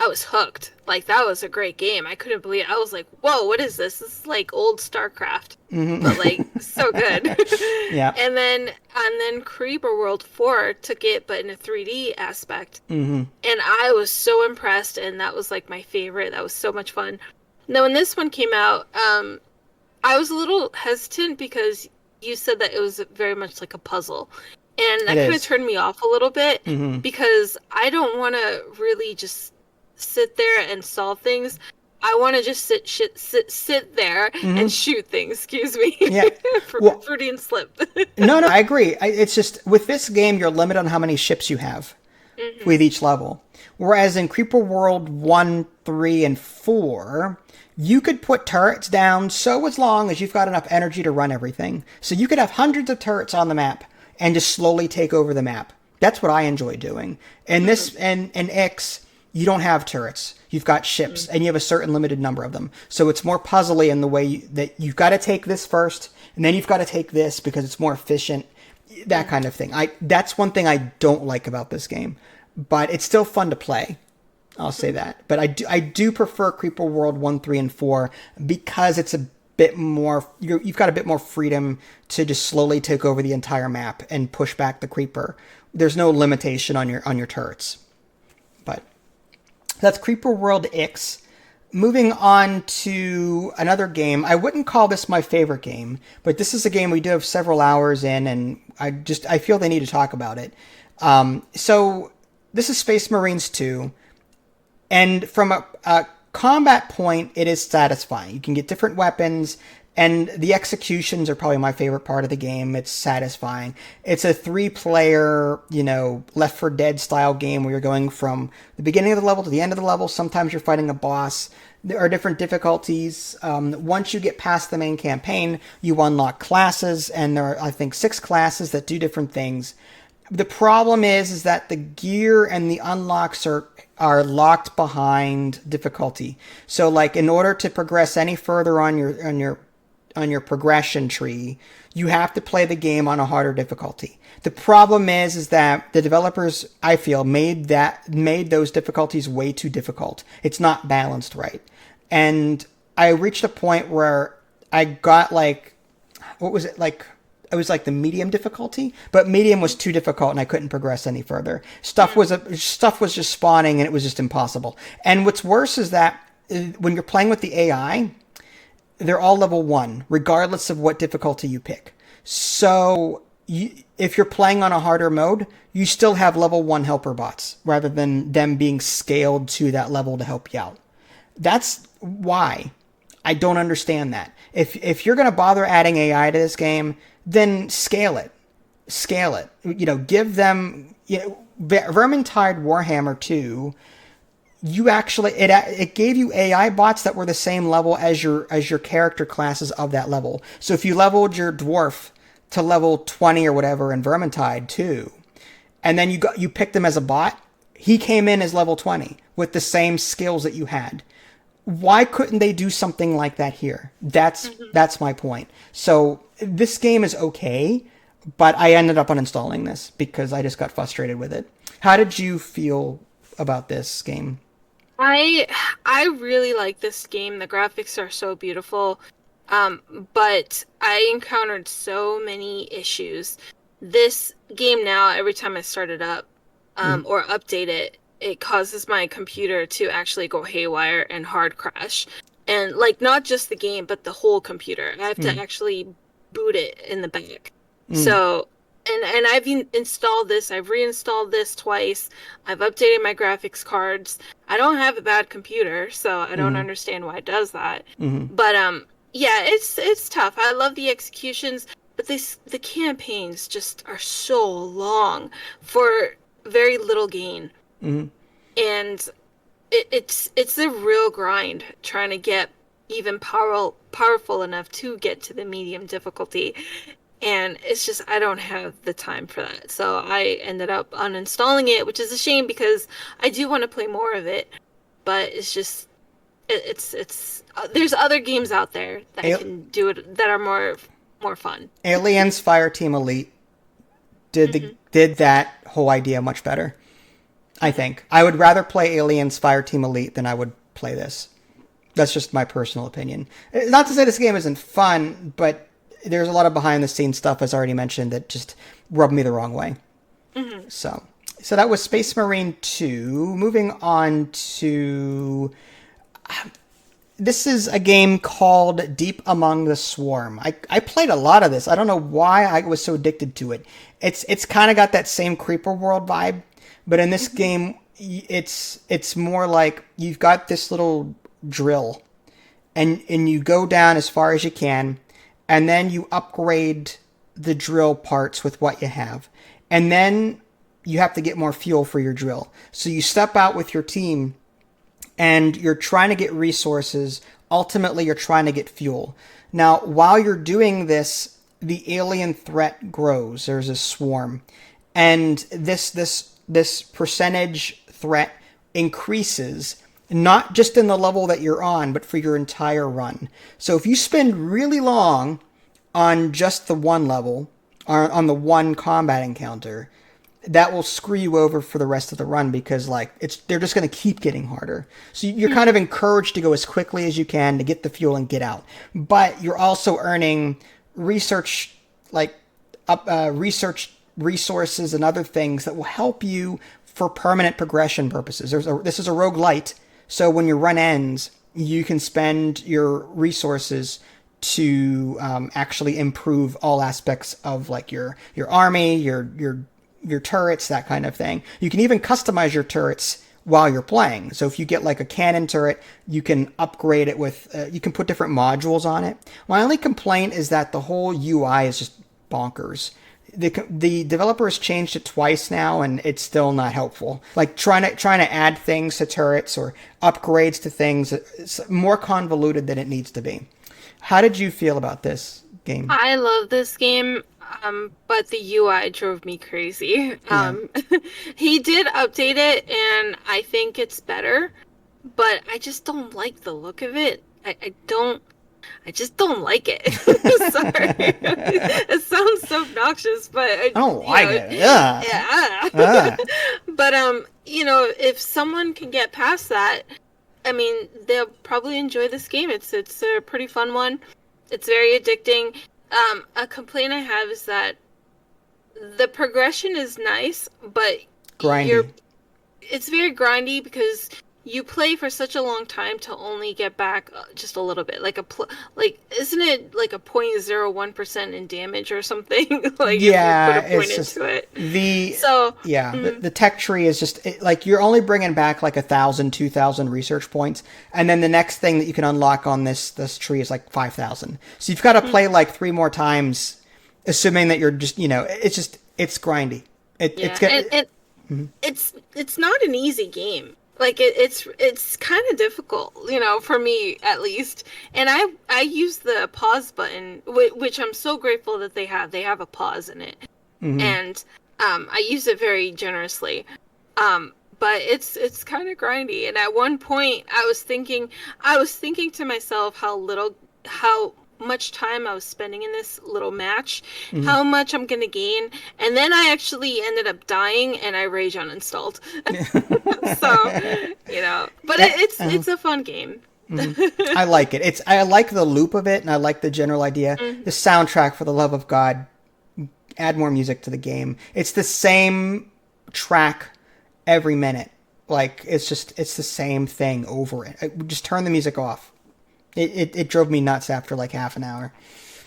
I was hooked. Like, that was a great game. I couldn't believe it. I was like, whoa, what is this? This is like old StarCraft. But like so good. Yeah. And then Creeper World 4 took it but in a 3D aspect. And I was so impressed, and that was like my favorite. That was so much fun. Now when this one came out, I was a little hesitant because you said that it was very much like a puzzle. And that kind of turned me off a little bit because I don't want to really just sit there and solve things. I want to just sit there and shoot things. Excuse me. Yeah. Freudian slip. No, I agree. It's just with this game, you're limited on how many ships you have with each level. Whereas in Creeper World 1, 3, and 4, you could put turrets down so as long as you've got enough energy to run everything. So you could have hundreds of turrets on the map and just slowly take over the map. That's what I enjoy doing. And this and IXE, you don't have turrets. You've got ships, and you have a certain limited number of them. So it's more puzzly in the way that you've got to take this first, and then you've got to take this because it's more efficient. That kind of thing. That's one thing I don't like about this game, but it's still fun to play. I'll say that. But I do prefer Creeper World 1, 3, and 4 because it's a bit more. You've got a bit more freedom to just slowly take over the entire map and push back the creeper. There's no limitation on your turrets. But that's Creeper World IXE. Moving on to another game. I wouldn't call this my favorite game, but this is a game we do have several hours in, and I feel they need to talk about it. So this is Space Marines 2, and from a combat point, it is satisfying. You can get different weapons, and the executions are probably my favorite part of the game. It's satisfying. It's a 3-player, Left 4 Dead style game where you're going from the beginning of the level to the end of the level. Sometimes you're fighting a boss. There are different difficulties. Once you get past the main campaign, you unlock classes, and there are, I think, 6 classes that do different things. The problem is that the gear and the unlocks are locked behind difficulty. So, like, in order to progress any further on your progression tree, you have to play the game on a harder difficulty. The problem is that the developers, I feel, made those difficulties way too difficult. It's not balanced right. And I reached a point where I got what was it, it was like the medium difficulty, but medium was too difficult and I couldn't progress any further. Stuff was just spawning and it was just impossible. And what's worse is that when you're playing with the AI, they're all level 1, regardless of what difficulty you pick. So if you're playing on a harder mode, you still have level 1 helper bots rather than them being scaled to that level to help you out. That's why I don't understand that. If you're going to bother adding AI to this game, then scale it. Give them, Vermintide Warhammer 2, you actually, it gave you AI bots that were the same level as your character classes of that level. So if you leveled your dwarf to level 20 or whatever in Vermintide 2, and then you picked him as a bot, he came in as level 20 with the same skills that you had. Why couldn't they do something like that here? That's my point. So this game is okay, but I ended up uninstalling this because I just got frustrated with it. How did you feel about this game? I really like this game. The graphics are so beautiful. But I encountered so many issues. This game now, every time I start it up, or update it, it causes my computer to actually go haywire and hard crash. And not just the game, but the whole computer. I have to actually boot it in the back. So, and I've installed this, I've reinstalled this twice. I've updated my graphics cards. I don't have a bad computer, so I don't understand why it does that. But yeah, it's tough. I love the executions, but the campaigns just are so long for very little gain. And it's a real grind trying to get even powerful enough to get to the medium difficulty. And it's just, I don't have the time for that. So I ended up uninstalling it, which is a shame because I do want to play more of it. But it's just, it's there's other games out there that can do it that are more fun. Aliens Fireteam Elite did that whole idea much better. I think I would rather play Aliens Fireteam Elite than I would play this. That's just my personal opinion. Not to say this game isn't fun, but there's a lot of behind the scenes stuff, as already mentioned, that just rubbed me the wrong way. So that was Space Marine 2. Moving on to, this is a game called Deep Among the Swarm. I played a lot of this. I don't know why I was so addicted to it. It's kind of got that same Creeper World vibe, but in this game, it's more like you've got this little drill, and you go down as far as you can, and then you upgrade the drill parts with what you have, and then you have to get more fuel for your drill. So you step out with your team, and you're trying to get resources. Ultimately, you're trying to get fuel. Now, while you're doing this, the alien threat grows. There's a swarm, and this percentage threat increases, not just in the level that you're on, but for your entire run. So if you spend really long on just the one level, or on the one combat encounter, that will screw you over for the rest of the run because they're just going to keep getting harder. So you're kind of encouraged to go as quickly as you can to get the fuel and get out. But you're also earning research resources and other things that will help you for permanent progression purposes. This is a roguelite, so when your run ends, you can spend your resources to actually improve all aspects of your army, your your turrets, that kind of thing. You can even customize your turrets while you're playing. So if you get like a cannon turret, you can upgrade it with, you can put different modules on it. My only complaint is that the whole UI is just bonkers. The developers changed it twice now, and it's still not helpful. Like trying to add things to turrets or upgrades to things, it's more convoluted than it needs to be. How did you feel about this game? I love this game, but the UI drove me crazy. Yeah. He did update it, and I think it's better, but I just don't like the look of it. I just don't like it. Sorry. It sounds so obnoxious, but I don't like it. Yeah. Yeah. But if someone can get past that, I mean, they'll probably enjoy this game. It's a pretty fun one. It's very addicting. A complaint I have is that the progression is nice, but Grindy. It's very grindy because you play for such a long time to only get back just a little bit. Isn't it like a 0.01% in damage or something? Like yeah, if you put a point it's just into it. The tech tree is just like you're only bringing back like 1,000, 2,000 research points, and then the next thing that you can unlock on this tree is like 5,000. So you've got to play like 3 more times, assuming that you're just it's grindy. It's not an easy game. Like it's kind of difficult, for me at least. And I use the pause button, which I'm so grateful that they have. They have a pause in it, and I use it very generously. But it's kind of grindy. And at one point, I was thinking to myself how much time I was spending in this little match, how much I'm gonna gain, and then I actually ended up dying and I rage uninstalled. So, but it's a fun game. I like it. I like the loop of it, and I like the general idea. The soundtrack, for the love of God, add more music to the game. It's the same track every minute. Like it's the same thing over it. Just turn the music off. It drove me nuts after like half an hour.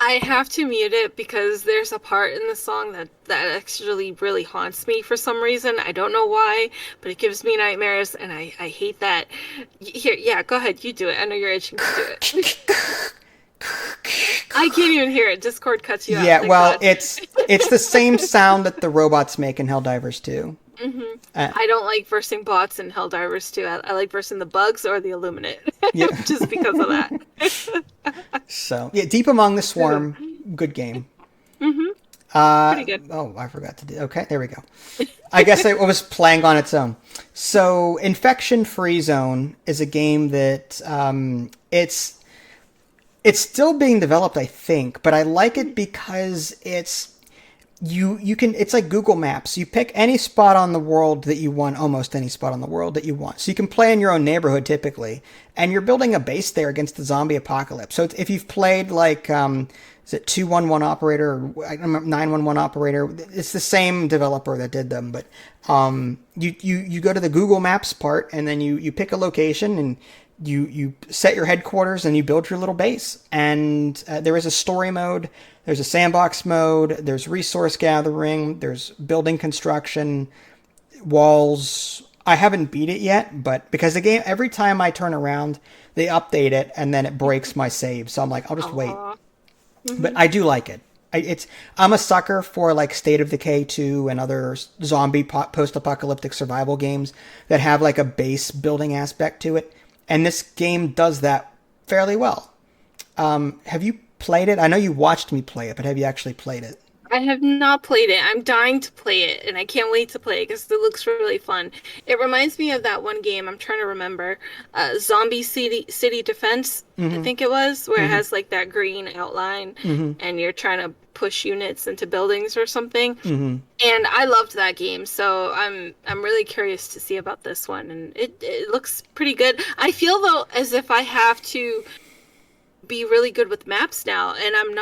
I have to mute it because there's a part in the song that actually really haunts me for some reason. I don't know why, but it gives me nightmares, and I hate that. Here, yeah, go ahead, you do it. I know you're itching to do it. I can't even hear it. Discord cuts you out. Yeah, well, it's the same sound that the robots make in Helldivers 2. I don't like versing bots in Helldivers 2. I like versing the bugs or the Illuminate. Yeah. Just because of that. So, yeah, Deep Among the Swarm, good game. Pretty good. Oh, I forgot to do. Okay, there we go. I guess it was playing on its own. So, Infection Free Zone is a game that it's still being developed, I think, but I like it because it's like Google Maps. You pick any spot on the world that you want, almost any spot on the world that you want. So you can play in your own neighborhood typically, and you're building a base there against the zombie apocalypse. So if you've played like, is it 211 Operator or 911 Operator? It's the same developer that did them, but you go to the Google Maps part, and then you pick a location and you set your headquarters and you build your little base. And there is a story mode. There's a sandbox mode, there's resource gathering, there's building construction, walls. I haven't beat it yet, but because the game, every time I turn around, they update it and then it breaks my save. So I'm like, I'll just wait. But I do like it. I'm a sucker for like State of Decay 2 and other zombie post-apocalyptic survival games that have like a base building aspect to it. And this game does that fairly well. Have you played it? I know you watched me play it, but have you actually played it? I have not played it. I'm dying to play it, and I can't wait to play it because it looks really fun. It reminds me of that one game, I'm trying to remember, Zombie City Defense, I think it was, where it has like that green outline, and you're trying to push units into buildings or something. And I loved that game, so I'm really curious to see about this one, and it looks pretty good. I feel though as if I have to be really good with maps now, and I'm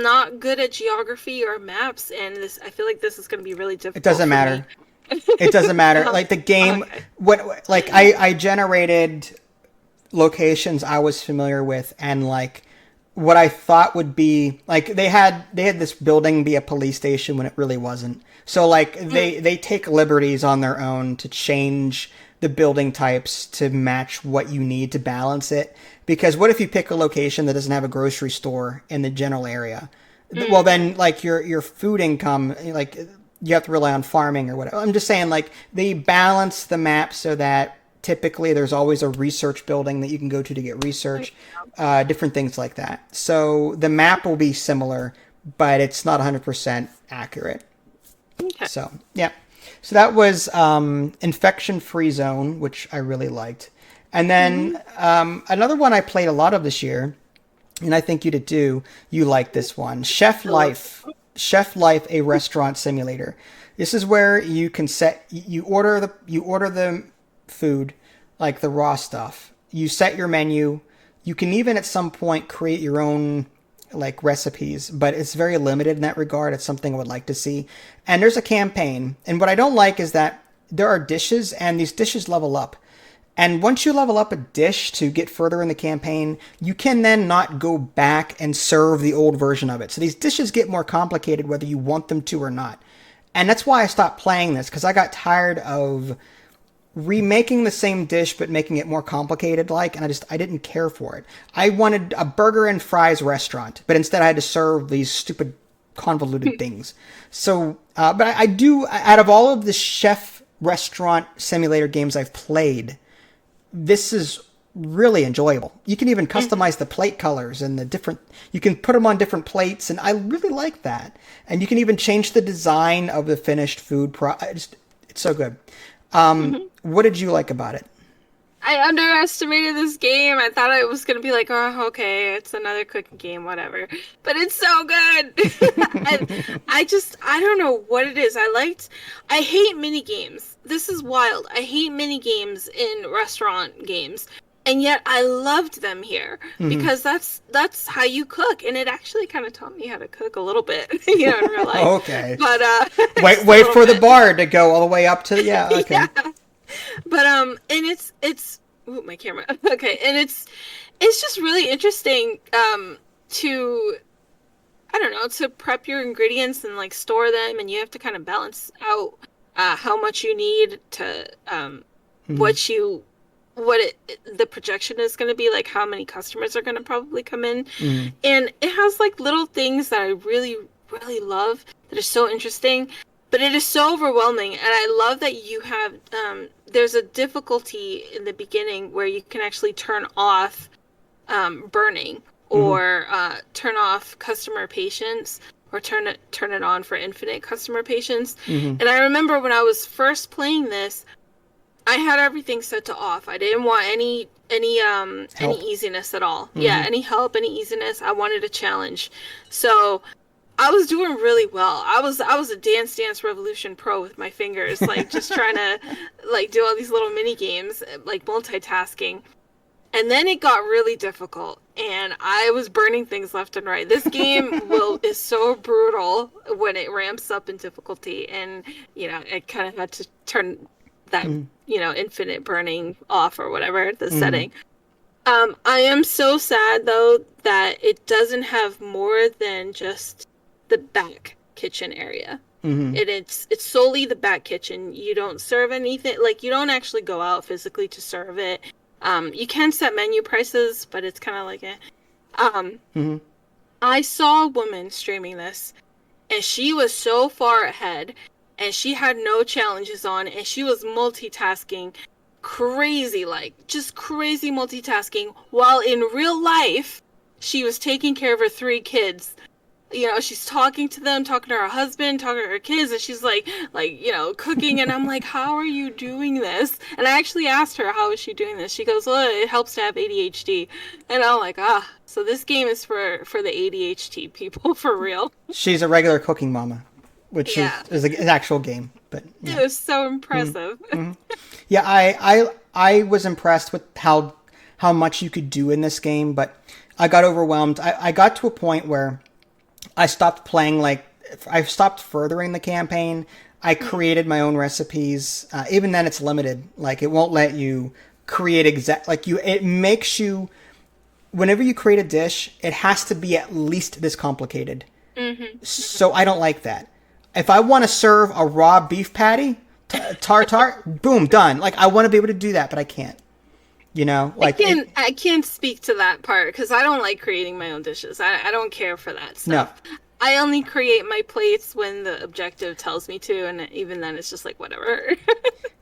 not good at geography or maps, and I feel like this is going to be really difficult. It doesn't matter. It doesn't matter. Like the game, I generated locations I was familiar with, and like what I thought would be like they had this building be a police station when it really wasn't. So like they take liberties on their own to change the building types to match what you need to balance it. Because what if you pick a location that doesn't have a grocery store in the general area? Well, then like your food income, like you have to rely on farming or whatever. I'm just saying like they balance the map so that typically there's always a research building that you can go to get research, different things like that. So the map will be similar, but it's not 100% accurate. Okay. So yeah. So that was Infection Free Zone, which I really liked. And then another one I played a lot of this year, and I think you did too. You like this one, Chef Life. Chef Life, a restaurant simulator. This is where you can you order the food, like the raw stuff. You set your menu. You can even at some point create your own like recipes, but it's very limited in that regard. It's something I would like to see. And there's a campaign. And what I don't like is that there are dishes, and these dishes level up. And once you level up a dish to get further in the campaign, you can then not go back and serve the old version of it. So these dishes get more complicated whether you want them to or not. And that's why I stopped playing this, because I got tired of remaking the same dish but making it more complicated and I didn't care for it. I wanted a burger and fries restaurant, but instead I had to serve these stupid convoluted things. So but I do, out of all of the chef restaurant simulator games I've played, this is really enjoyable. You can even customize the plate colors and you can put them on different plates, and I really like that. And you can even change the design of the finished food. It's so good. What did you like about it? I underestimated this game. I thought it was going to be like, oh, okay, it's another cooking game, whatever. But it's so good. I don't know what it is. I hate mini games. This is wild. I hate mini games in restaurant games. And yet I loved them here because that's how you cook. And it actually kind of taught me how to cook a little bit, in real life. Okay. But, wait for the bar to go all the way up to yeah. Okay. Yeah. But and it's ooh, my camera. Okay, and it's just really interesting to I don't know, to prep your ingredients and like store them, and you have to kind of balance out how much you need to the projection is going to be, like how many customers are going to probably come in. And it has like little things that I really really love that are so interesting. But it is so overwhelming, and I love that you have, there's a difficulty in the beginning where you can actually turn off burning or turn off customer patience, or turn it on for infinite customer patience. And I remember when I was first playing this, I had everything set to off. I didn't want any easiness at all. Yeah, any help, any easiness. I wanted a challenge. So I was doing really well. I was a Dance Dance Revolution pro with my fingers, like just trying to like do all these little mini games, like multitasking. And then it got really difficult, and I was burning things left and right. This game is so brutal when it ramps up in difficulty, and I kind of had to turn that infinite burning off or whatever the setting. I am so sad though that it doesn't have more than just the back kitchen area. It's solely the back kitchen. You don't serve anything, like you don't actually go out physically to serve it. You can set menu prices, but it's kind of like I saw a woman streaming this, and she was so far ahead, and she had no challenges on, and she was multitasking crazy, like just crazy multitasking, while in real life she was taking care of her 3 kids. She's talking to them, talking to her husband, talking to her kids, and she's like, cooking. And I'm like, how are you doing this? And I actually asked her, how is she doing this? She goes, well, it helps to have ADHD. And I'm like, so this game is for the ADHD people, for real. She's a regular cooking mama, which is an actual game. But it was so impressive. Yeah, I was impressed with how much you could do in this game, but I got overwhelmed. I got to a point where I stopped playing, I stopped furthering the campaign. I created my own recipes. Even then it's limited. Like, it won't let you create it makes you, whenever you create a dish, it has to be at least this complicated. So I don't like that. If I want to serve a raw beef patty, tartar, boom, done. Like, I want to be able to do that, but I can't. You know, like I can't speak to that part because I don't like creating my own dishes. I don't care for that stuff. No. I only create my plates when the objective tells me to, and even then it's just like whatever.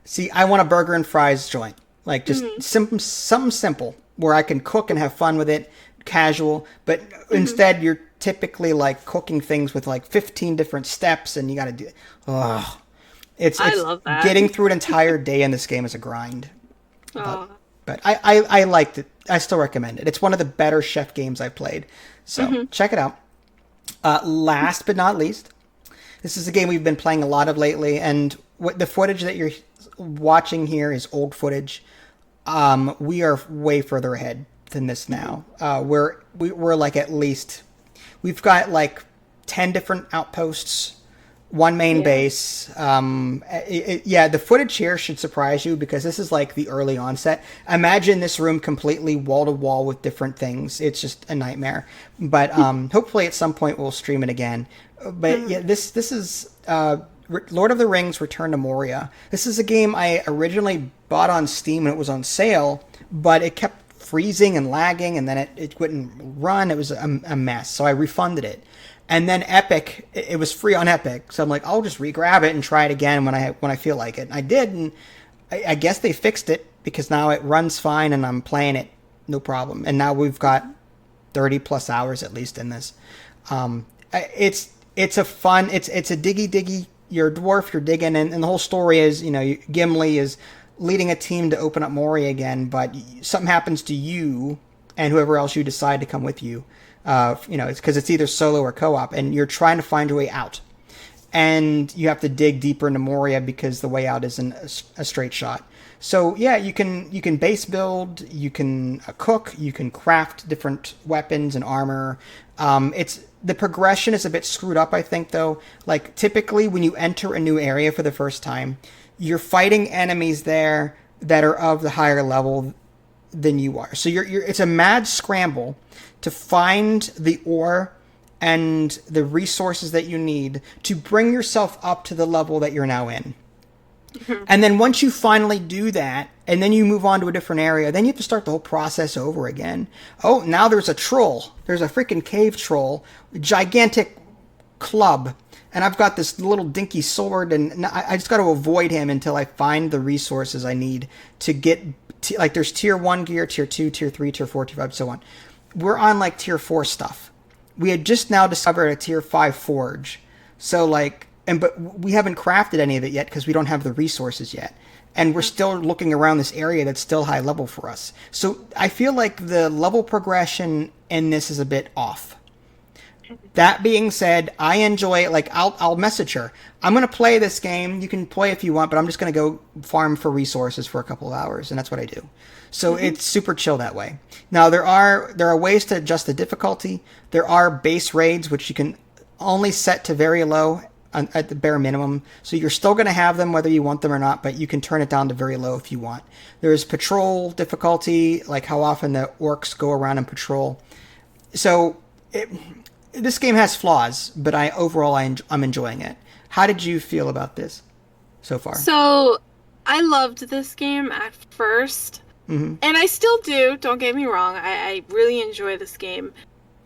See, I want a burger and fries joint. Like, just something simple where I can cook and have fun with it, casual. But instead, you're typically like cooking things with like 15 different steps, and you got to do it. Oh, I love that. Getting through an entire day in this game is a grind. But I liked it. I still recommend it. It's one of the better chef games I've played. So check it out. Last but not least, this is a game we've been playing a lot of lately, and the footage that you're watching here is old footage. We are way further ahead than this now. We're like at least we've got like 10 different outposts, one main base. The footage here should surprise you because this is like the early onset. Imagine this room completely wall to wall with different things. It's just a nightmare. But hopefully at some point we'll stream it again. But yeah, this is Lord of the Rings: Return to Moria. This is a game I originally bought on Steam when it was on sale, but it kept freezing and lagging, and then it wouldn't run. It was a mess, so I refunded it. And then Epic, it was free on Epic, so I'm like, I'll just re-grab it and try it again when I feel like it. And I did, and I guess they fixed it because now it runs fine, and I'm playing it no problem. And now we've got 30 plus hours at least in this. It's a fun, it's a diggy. You're a dwarf, you're digging, and the whole story is, Gimli is leading a team to open up Moria again, but something happens to you and whoever else you decide to come with you. It's because it's either solo or co-op, and you're trying to find your way out. And you have to dig deeper into Moria because the way out isn't a straight shot. So yeah, you can base build, you can cook, you can craft different weapons and armor. The progression is a bit screwed up, I think, though. Like, typically when you enter a new area for the first time, you're fighting enemies there that are of the higher level than you are. So it's a mad scramble to find the ore and the resources that you need to bring yourself up to the level that you're now in. And then once you finally do that, and then you move on to a different area, then you have to start the whole process over again. Oh, now there's a troll. There's a freaking cave troll, gigantic club. And I've got this little dinky sword, and I just got to avoid him until I find the resources I need to get... like, there's tier 1 gear, tier 2, tier 3, tier 4, tier 5, so on. We're on, like, tier 4 stuff. We had just now discovered a tier 5 forge. So, like... but we haven't crafted any of it yet because we don't have the resources yet. And we're still looking around this area that's still high level for us. So I feel like the level progression in this is a bit off. That being said, I enjoy it. Like, I'll message her. I'm going to play this game. You can play if you want, but I'm just going to go farm for resources for a couple of hours, and that's what I do. So it's super chill that way. Now, there are ways to adjust the difficulty. There are base raids, which you can only set to very low at the bare minimum. So you're still going to have them whether you want them or not, but you can turn it down to very low if you want. There's patrol difficulty, like how often the orcs go around and patrol. So this game has flaws, but I'm enjoying it. How did you feel about this so far? So I loved this game at first, and I still do. Don't get me wrong. I really enjoy this game.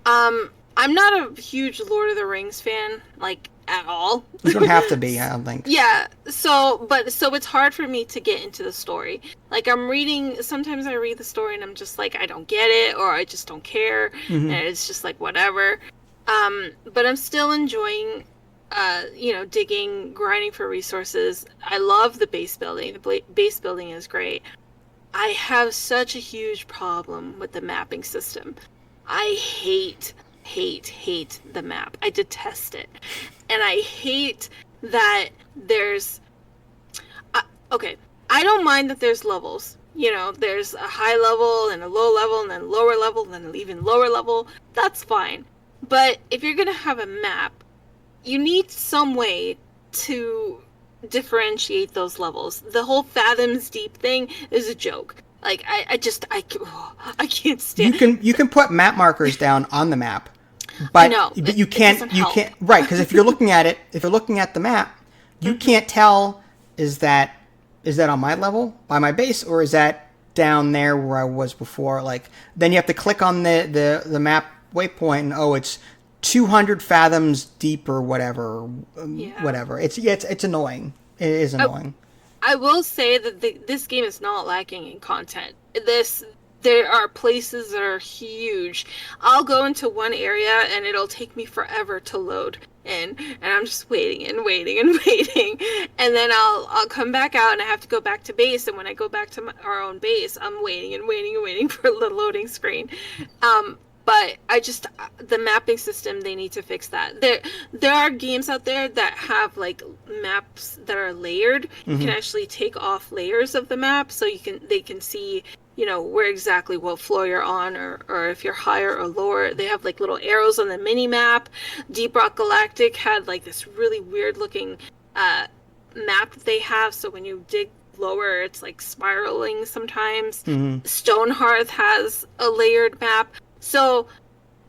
I'm not a huge Lord of the Rings fan, like, at all. You don't have to be, I don't think. Yeah, so it's hard for me to get into the story. Like, sometimes I read the story and I'm just like, I don't get it, or I just don't care, and it's just like, whatever. But I'm still enjoying, digging, grinding for resources. I love the base building. The base building is great. I have such a huge problem with the mapping system. I hate the map. I detest it. And I hate that there's... okay, I don't mind that there's levels. There's a high level and a low level and then lower level and then an even lower level. That's fine. But if you're going to have a map, you need some way to differentiate those levels. The whole fathoms deep thing is a joke. Like I can't stand. You can put map markers down on the map, I but know, you can't right, because if you're looking at it, if you're looking at the map, you can't tell is that on my level by my base, or is that down there where I was before. Like then you have to click on the map waypoint and it's 200 fathoms deep or whatever. Whatever. It's annoying. It is annoying. I will say that this game is not lacking in content. There are places that are huge. I'll go into one area and it'll take me forever to load in, and I'm just waiting and waiting and waiting, and then I'll come back out and I have to go back to base. And when I go back to our own base, I'm waiting and waiting and waiting for the loading screen. But the mapping system, they need to fix that. There are games out there that have like maps that are layered. You can actually take off layers of the map, so they can see, where exactly what floor you're on, or if you're higher or lower. They have like little arrows on the mini map. Deep Rock Galactic had like this really weird looking map that they have, so when you dig lower, it's like spiraling sometimes. Stonehearth has a layered map. So,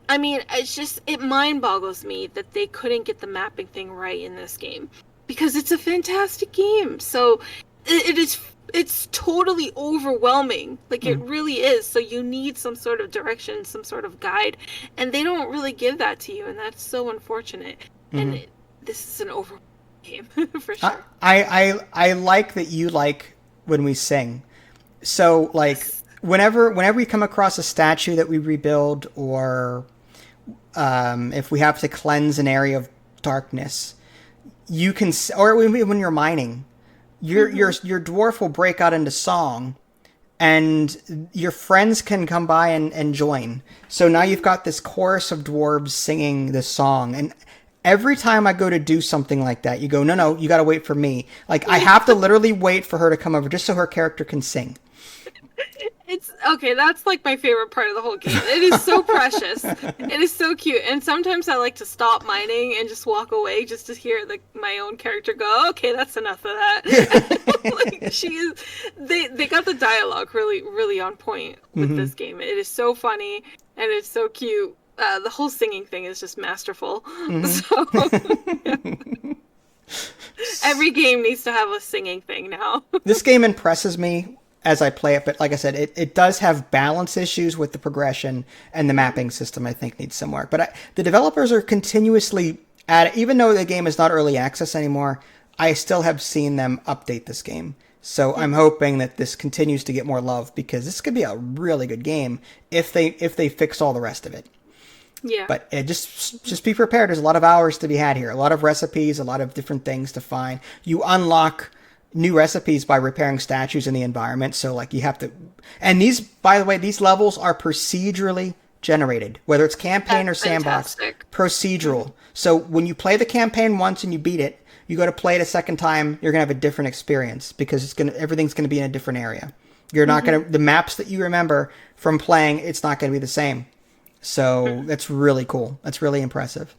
I mean, it mind boggles me that they couldn't get the mapping thing right in this game, because it's a fantastic game. So it's totally overwhelming. Like it really is. So you need some sort of direction, some sort of guide, and they don't really give that to you. And that's so unfortunate. And this is an overwhelming game for sure. I like that you like when we sing. So like, Whenever we come across a statue that we rebuild, or if we have to cleanse an area of darkness, you can, or when you're mining, your dwarf will break out into song, and your friends can come by and join. So now you've got this chorus of dwarves singing this song, and every time I go to do something like that, you go, no, you got to wait for me. Like I have to literally wait for her to come over just so her character can sing. It's okay. That's like my favorite part of the whole game. It is so precious. It is so cute. And sometimes I like to stop mining and just walk away just to hear my own character go, okay, that's enough of that. They got the dialogue really, really on point with this game. It is so funny and it's so cute. The whole singing thing is just masterful. So every game needs to have a singing thing now. This game impresses me as I play it, but like I said, it does have balance issues with the progression, and the mapping system I think needs some work. But the developers are continuously at it. Even though the game is not early access anymore, I still have seen them update this game. So I'm hoping that this continues to get more love, because this could be a really good game if they fix all the rest of it. Yeah. But just be prepared. There's a lot of hours to be had here. A lot of recipes, a lot of different things to find. You unlock new recipes by repairing statues in the environment. So like you have to, and these, by the way, these levels are procedurally generated, whether it's campaign or sandbox. Procedural. So when you play the campaign once and you beat it, you go to play it a second time, you're gonna have a different experience, because everything's gonna be in a different area. You're not the maps that you remember from playing, it's not gonna be the same. So that's really cool. That's really impressive.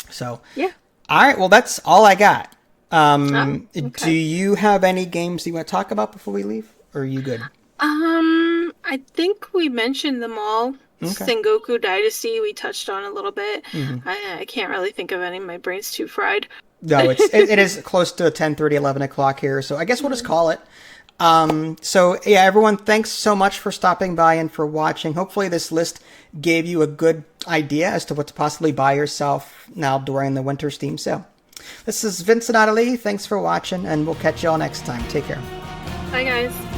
So yeah. All right. Well, that's all I got. Okay. Do you have any games you want to talk about before we leave, or are you good? I think we mentioned them all. Okay. Sengoku Dynasty we touched on a little bit. I can't really think of any. My brain's too fried. No, it is close to 10:30, 11 o'clock here, so I guess we'll just call it. So yeah, everyone, thanks so much for stopping by and for watching. Hopefully this list gave you a good idea as to what to possibly buy yourself now during the winter Steam sale. This is Vincent Adelie. Thanks for watching, and we'll catch you all next time. Take care. Bye, guys.